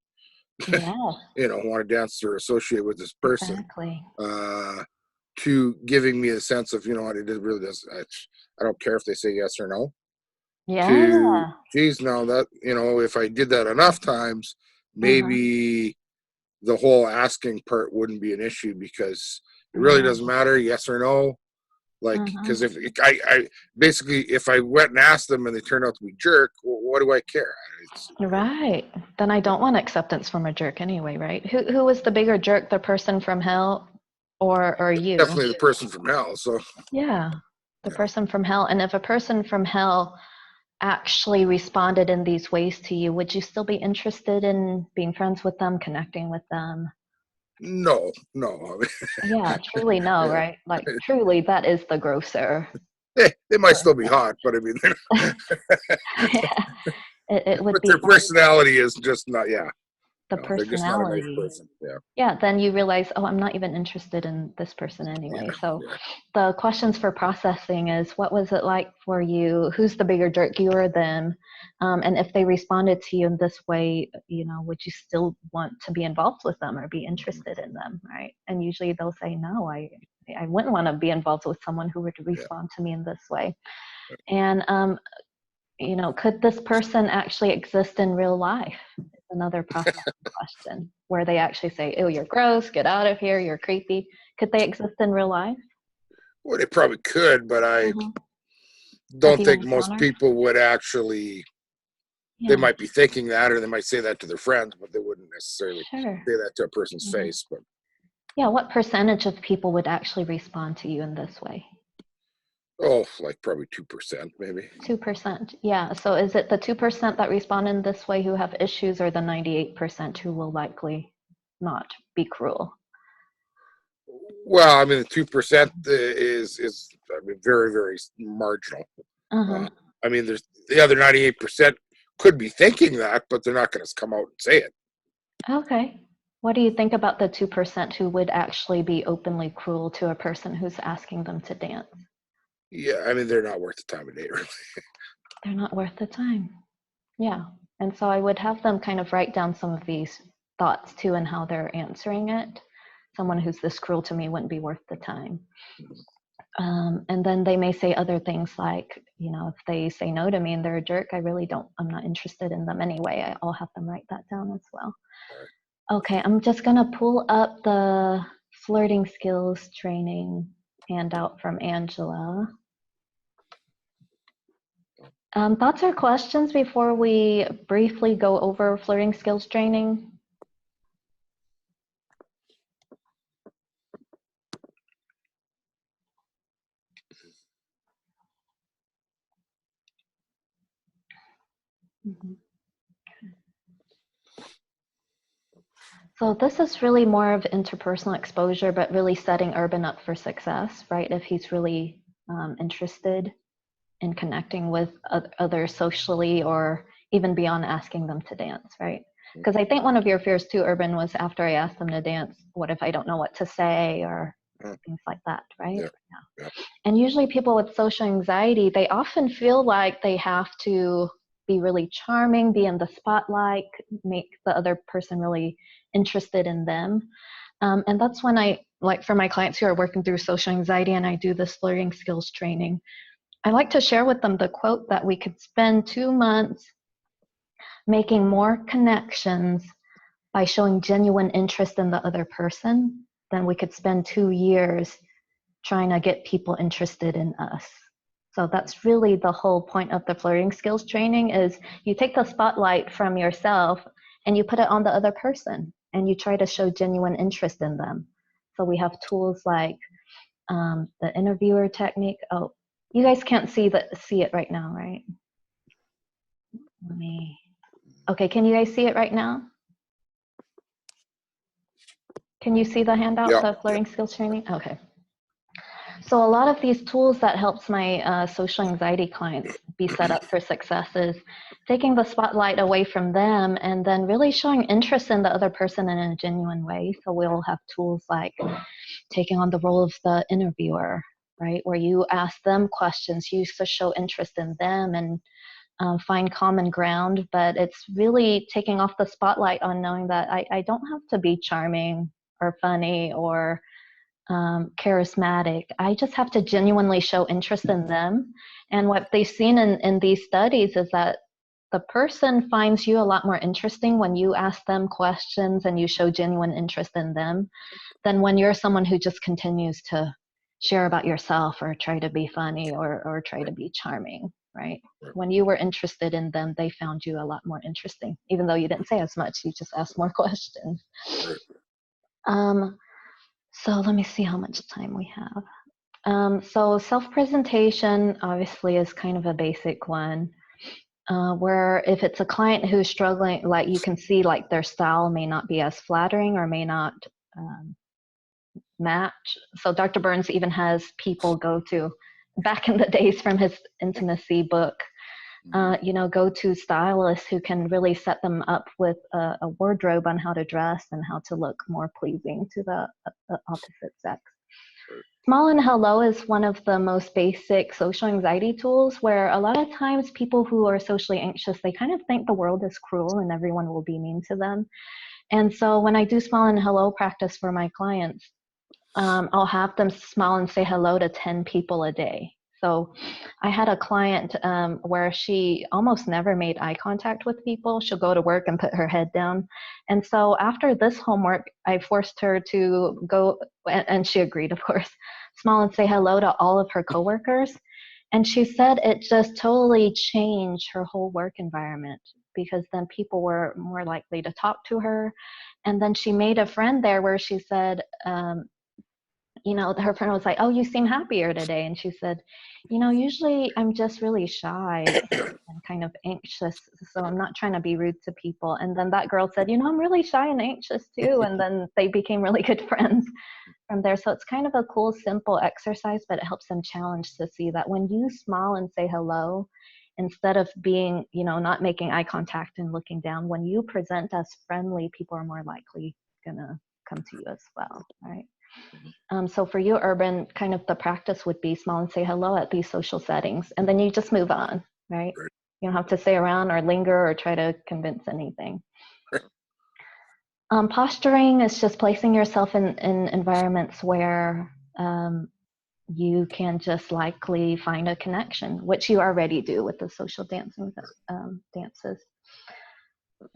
Yeah, want to dance or associate with this person? exactly. To giving me a sense of, what it really does. I don't care if they say yes or no. To, Yeah. geez, now that, if I did that enough times, Uh-huh. maybe the whole asking part wouldn't be an issue, because it really doesn't Right. matter, yes or no. Like, Uh-huh. because if I basically, if I went and asked them and they turned out to be jerk, what do I care? Right. Then I don't want acceptance from a jerk anyway, right? Who was the bigger jerk, the person from hell or you? Definitely the person from hell. So Yeah, the yeah. person from hell. And if a person from hell actually responded in these ways to you, would you still be interested in being friends with them, connecting with them? No. Yeah, truly no, Yeah. right? Like truly that is the grosser. They might still be hot, but I mean, Yeah, it would but be their personality is just not. Yeah, the they're just not a nice personality. person. Yeah. Yeah, then you realize, oh, I'm not even interested in this person Yeah. anyway. So Yeah. the questions for processing is, what was it like for you? Who's the bigger jerk, you or them? And if they responded to you in this way, would you still want to be involved with them or be interested in them, right? And usually they'll say, no, I wouldn't want to be involved with someone who would Yeah. respond to me in this way. And could this person actually exist in real life? It's another processing question where they actually say, oh, you're gross, get out of here, you're creepy. Could they exist in real life? Well, they probably could, but I Have don't you think most encountered? people would actually. They Yeah, might be thinking that, or they might say that to their friends, but they wouldn't necessarily sure. say that to a person's face. But Yeah, what percentage of people would actually respond to you in this way? like probably 2%, maybe. 2%. Yeah. So is it the 2% that respond in this way who have issues, or the 98% who will likely not be cruel? Well, I mean, the 2% is I mean, very, very marginal. Uh-huh. I mean, there's the other 98% could be thinking that, but they're not going to come out and say it. Okay. What do you think about the 2% who would actually be openly cruel to a person who's asking them to dance? Yeah, I mean, they're not worth the time of day, really. They're not worth the time. Yeah. And so I would have them kind of write down some of these thoughts too and how they're answering it. Someone who's this cruel to me wouldn't be worth the time. And then they may say other things like, if they say no to me and they're a jerk, I'm not interested in them anyway. I'll have them write that down as well. Okay, I'm just gonna pull up the flirting skills training handout from Angela. Thoughts or questions before we briefly go over flirting skills training? Mhm. So this is really more of interpersonal exposure, but really setting Urban up for success, right? If he's really interested in connecting with others socially, or even beyond asking them to dance, right? Because I think one of your fears too, Urban, was after I asked them to dance, what if I don't know what to say, or things like that, right? Yeah. And usually people with social anxiety, they often feel like they have to be really charming, be in the spotlight, make the other person really interested in them. And that's when I, like for my clients who are working through social anxiety and I do this flirting skills training, I like to share with them the quote that we could spend 2 months making more connections by showing genuine interest in the other person than we could spend 2 years trying to get people interested in us. So that's really the whole point of the flirting skills training, is you take the spotlight from yourself and you put it on the other person and you try to show genuine interest in them. So we have tools like the interviewer technique. Oh, you guys can't see it right now, right? Okay, can you guys see it right now? Can you see the handout, Yeah. the flirting skills training? Okay. So a lot of these tools that helps my social anxiety clients be set up for success is taking the spotlight away from them and then really showing interest in the other person in a genuine way. So we'll have tools like taking on the role of the interviewer, right? Where you ask them questions, you show interest in them and find common ground, but it's really taking off the spotlight on knowing that I don't have to be charming or funny or charismatic. I just have to genuinely show interest in them. And what they've seen in these studies is that the person finds you a lot more interesting when you ask them questions and you show genuine interest in them than when you're someone who just continues to share about yourself or try to be funny or try to be charming, right? When you were interested in them, they found you a lot more interesting, even though you didn't say as much, you just asked more questions. So let me see how much time we have. So self-presentation obviously is kind of a basic one, where if it's a client who's struggling, like you can see like their style may not be as flattering or may not match. So Dr. Burns even has people go to, back in the days from his intimacy book, go to stylists who can really set them up with a wardrobe on how to dress and how to look more pleasing to the opposite sex. Smile and hello is one of the most basic social anxiety tools, where a lot of times people who are socially anxious, they kind of think the world is cruel and everyone will be mean to them. And so when I do smile and hello practice for my clients, I'll have them smile and say hello to 10 people a day. So I had a client where she almost never made eye contact with people. She'll go to work and put her head down. And so after this homework, I forced her to go, and she agreed, of course, smile and say hello to all of her coworkers. And she said it just totally changed her whole work environment, because then people were more likely to talk to her. And then she made a friend there where she said, her friend was like, oh, you seem happier today. And she said, usually I'm just really shy and kind of anxious, so I'm not trying to be rude to people. And then that girl said, I'm really shy and anxious too. And then they became really good friends from there. So it's kind of a cool, simple exercise, but it helps them challenge to see that when you smile and say hello, instead of being, not making eye contact and looking down, when you present as friendly, people are more likely gonna come to you as well, right? So for you, Urban, kind of the practice would be smile and say hello at these social settings, and then you just move on, right? You don't have to stay around or linger or try to convince anything. Posturing is just placing yourself in environments where you can just likely find a connection, which you already do with the social dancing dances.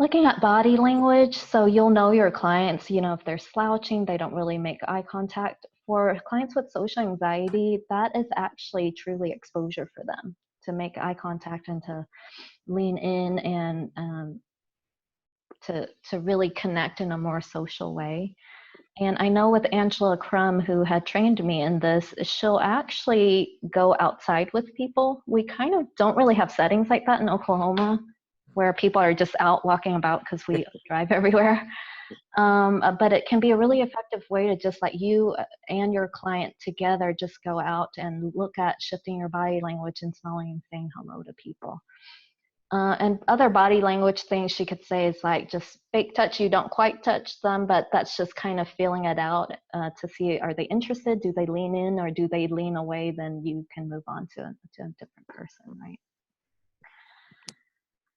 Looking at body language, so you'll know your clients, if they're slouching, they don't really make eye contact. For clients with social anxiety, that is actually truly exposure for them, to make eye contact and to lean in and to really connect in a more social way. And I know with Angela Crum, who had trained me in this, she'll actually go outside with people. We kind of don't really have settings like that in Oklahoma, where people are just out walking about because we drive everywhere. But it can be a really effective way to just let you and your client together just go out and look at shifting your body language and smiling and saying hello to people. And other body language things she could say is like just fake touch. You don't quite touch them, but that's just kind of feeling it out to see, are they interested? Do they lean in or do they lean away? Then you can move on to a different person, right?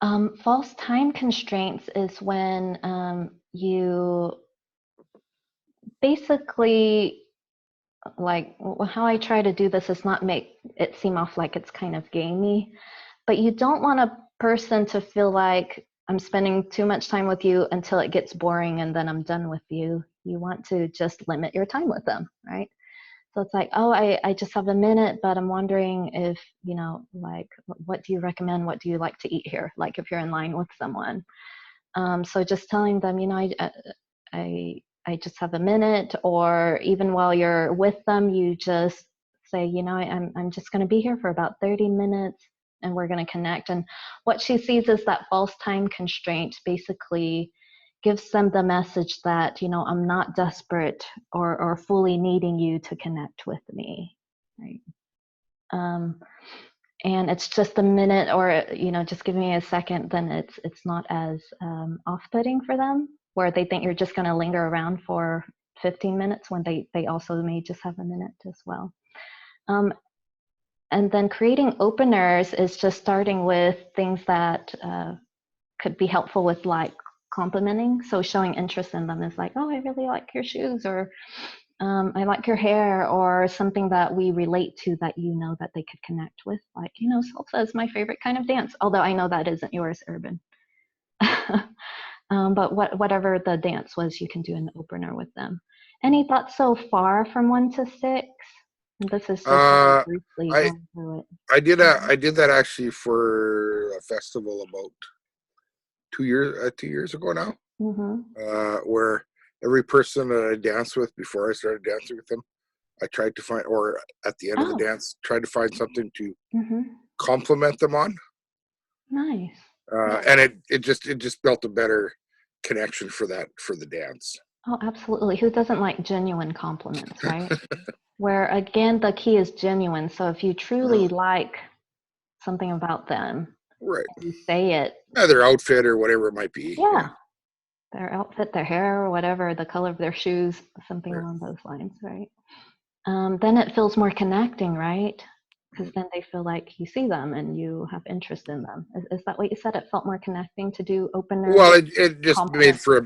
False time constraints is when you basically, like, how I try to do this is not make it seem off like it's kind of gamey, but you don't want a person to feel like I'm spending too much time with you until it gets boring and then I'm done with you. You want to just limit your time with them, right? So it's like, oh, I just have a minute, but I'm wondering if, like, what do you recommend? What do you like to eat here? Like if you're in line with someone. So just telling them, I just have a minute, or even while you're with them, you just say, I'm just going to be here for about 30 minutes and we're going to connect. And what she sees is that false time constraint basically gives them the message that, I'm not desperate or fully needing you to connect with me, right? And it's just a minute, or just give me a second, then it's not as off-putting for them, where they think you're just going to linger around for 15 minutes when they also may just have a minute as well. And then creating openers is just starting with things that could be helpful with, like, complimenting. So showing interest in them is like, oh, I really like your shoes, or I like your hair, or something that we relate to that that they could connect with. Like, salsa is my favorite kind of dance, although I know that isn't yours, Urban. But whatever the dance was, you can do an opener with them. Any thoughts so far from 1 to 6? And this is just really briefly going through it. I did that actually for a festival about 2 years ago now, where every person that I danced with before I started dancing with them, I tried to find, or at the end of the dance, tried to find something to compliment them on. Nice. And it just built a better connection for the dance. Oh, absolutely. Who doesn't like genuine compliments, right? Where, again, the key is genuine. So if you truly like something about them, right, you say it. Their outfit or whatever it might be. Yeah. Their outfit, their hair, or whatever, the color of their shoes, something along those lines, right? Then it feels more connecting, right? Because then they feel like you see them and you have interest in them. Is that what you said? It felt more connecting to do openers? Well, it just makes for a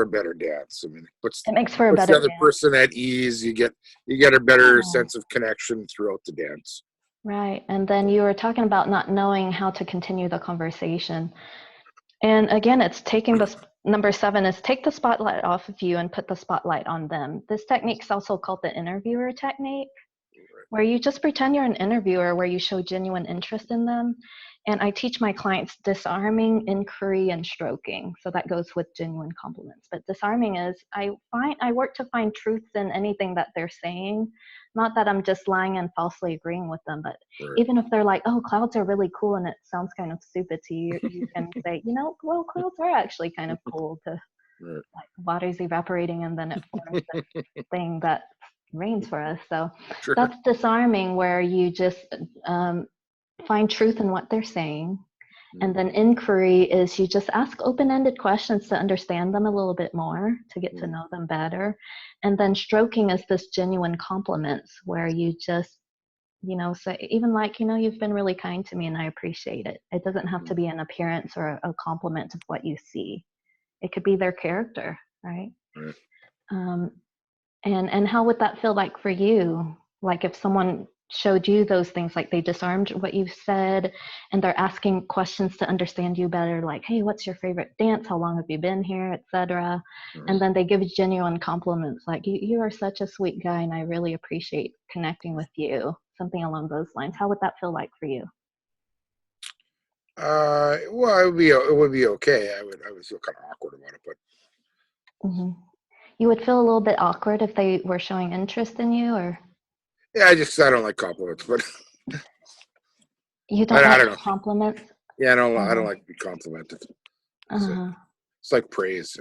better dance. I mean, it makes for a puts better the other dance. person at ease. You get a better sense of connection throughout the dance. Right. And then you were talking about not knowing how to continue the conversation. And again, it's taking number 7 is take the spotlight off of you and put the spotlight on them. This technique is also called the interviewer technique, where you just pretend you're an interviewer, where you show genuine interest in them. And I teach my clients disarming, inquiry, and stroking. So that goes with genuine compliments. But disarming is I work to find truths in anything that they're saying. Not that I'm just lying and falsely agreeing with them, but even if they're like, oh, clouds are really cool and it sounds kind of stupid to you, you can say, well, clouds are actually kind of cool to, like, water's evaporating and then it forms this thing that rains for us. So that's disarming, where you just find truth in what they're saying. And then inquiry is you just ask open-ended questions to understand them a little bit more, to get to know them better. And then stroking is this genuine compliments, where you just, say, even like, you've been really kind to me and I appreciate it. It doesn't have to be an appearance or a compliment of what you see. It could be their character, right? And how would that feel like for you? Like if someone showed you those things, like they disarmed what you said and they're asking questions to understand you better, like, hey, what's your favorite dance? How long have you been here, etc. And then they give genuine compliments, like, you are such a sweet guy and I really appreciate connecting with you, something along those lines. How would that feel like for you? Well, it would be okay. I would feel kind of awkward about it, but you would feel a little bit awkward if they were showing interest in you, or? Yeah, I don't like compliments, but you don't I like don't know. compliments? Yeah, I don't like to be complimented. It's like praise,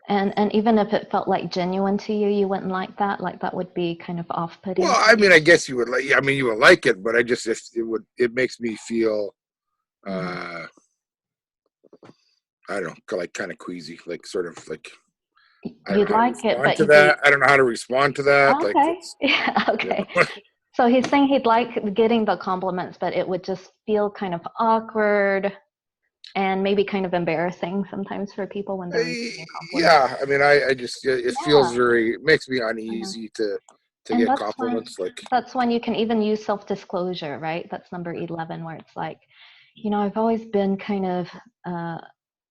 And even if it felt like genuine to you, you wouldn't like that? Like that would be kind of off-putting? Well, I mean, I guess you would like, you would like it, but it makes me feel, I don't know, like kind of queasy, like sort of like, I don't know how to respond to that. I don't know how to respond to that. Okay. Like yeah, okay. So he's saying he'd like getting the compliments, but it would just feel kind of awkward and maybe kind of embarrassing sometimes for people when they're receiving compliments. Yeah, I mean, I just, it feels it makes me uneasy to And get compliments. that's when you can even use self-disclosure, right? That's number 11, where it's like, you know, I've always been kind of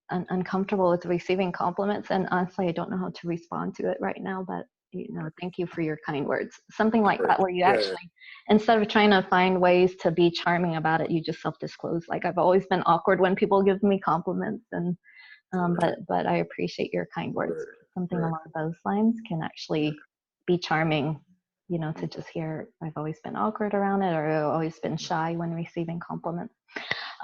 uncomfortable with receiving compliments, and honestly, I don't know how to respond to it right now, but you know, thank you for your kind words. Something like that, where you actually, instead of trying to find ways to be charming about it, you just self-disclose. Like, I've always been awkward when people give me compliments, and but I appreciate your kind words. Something along those lines can actually be charming, you know, to just hear, I've always been awkward around it, or I've always been shy when receiving compliments.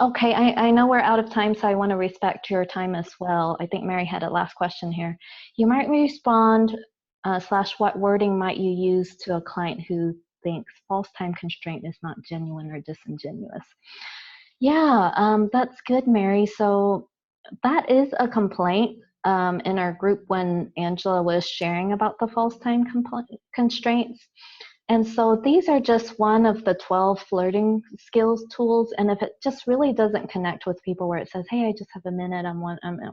Okay, I know we're out of time, so I want to respect your time as well. I think Mary had a last question here. You might respond / what wording might you use to a client who thinks false time constraint is not genuine or disingenuous? Yeah, that's good, Mary. So that is a complaint in our group when Angela was sharing about the false time constraints. And so these are just one of the 12 flirting skills tools. And if it just really doesn't connect with people, where it says, hey, I just have a minute, I'm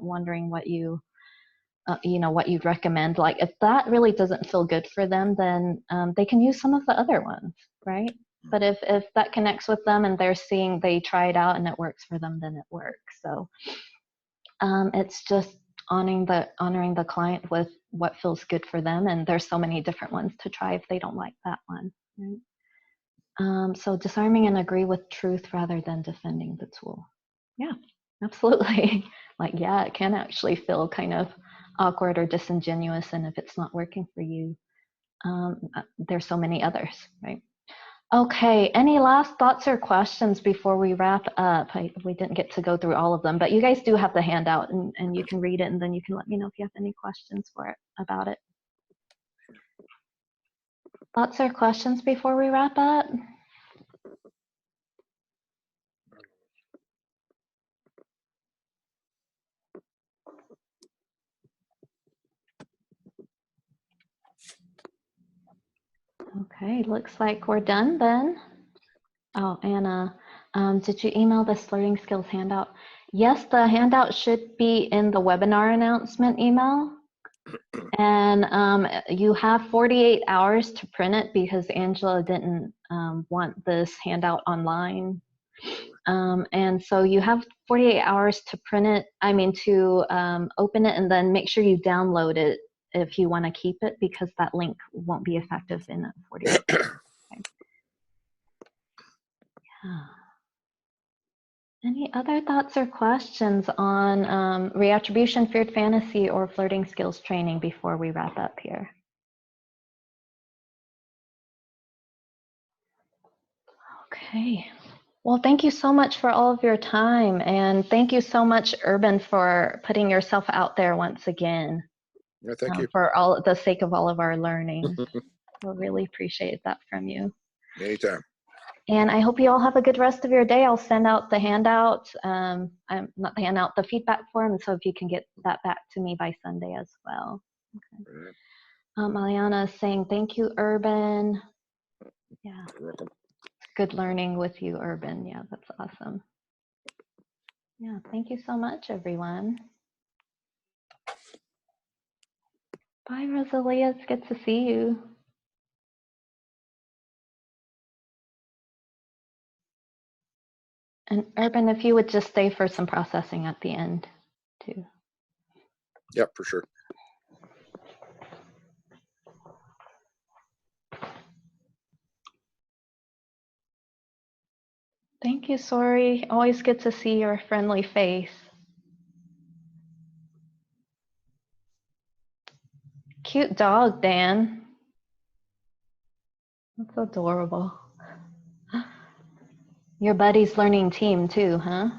wondering what you, you know, what you'd recommend. Like, if that really doesn't feel good for them, then they can use some of the other ones, right? But if that connects with them and they're seeing, they try it out and it works for them, then it works. So it's just honoring the client with what feels good for them, and there's so many different ones to try if they don't like that one, right? So disarming and agree with truth rather than defending the tool. Yeah, absolutely. Like, yeah, it can actually feel kind of awkward or disingenuous, and if it's not working for you, there's so many others, right? Okay, any last thoughts or questions before we wrap up? We didn't get to go through all of them, but you guys do have the handout, and you can read it, and then you can let me know if you have any questions about it. Thoughts or questions before we wrap up? Okay, looks like we're done then. Oh, Anna, did you email the Flirting Skills handout? Yes, the handout should be in the webinar announcement email. And you have 48 hours to print it because Angela didn't want this handout online. And so you have 48 hours to print it, to open it, and then make sure you download it if you want to keep it, because that link won't be effective in 48 hours. Okay. Yeah. Any other thoughts or questions on reattribution, feared fantasy, or flirting skills training before we wrap up here? Okay. Well, thank you so much for all of your time, and thank you so much, Urban, for putting yourself out there once again. Yeah, thank you. For the sake of all of our learning. We really appreciate that from you. Anytime. And I hope you all have a good rest of your day. I'll send out the handout, not the handout, the feedback form, so if you can get that back to me by Sunday as well. Okay. Mariana is saying, thank you, Urban. Yeah. You're welcome. Good learning with you, Urban. Yeah, that's awesome. Yeah, thank you so much, everyone. Bye, Rosalia. It's good to see you. And Urban, if you would just stay for some processing at the end, too. Yep, for sure. Thank you, Sori. Always good to see your friendly face. Cute dog, Dan. That's adorable. Your buddy's learning team too, huh?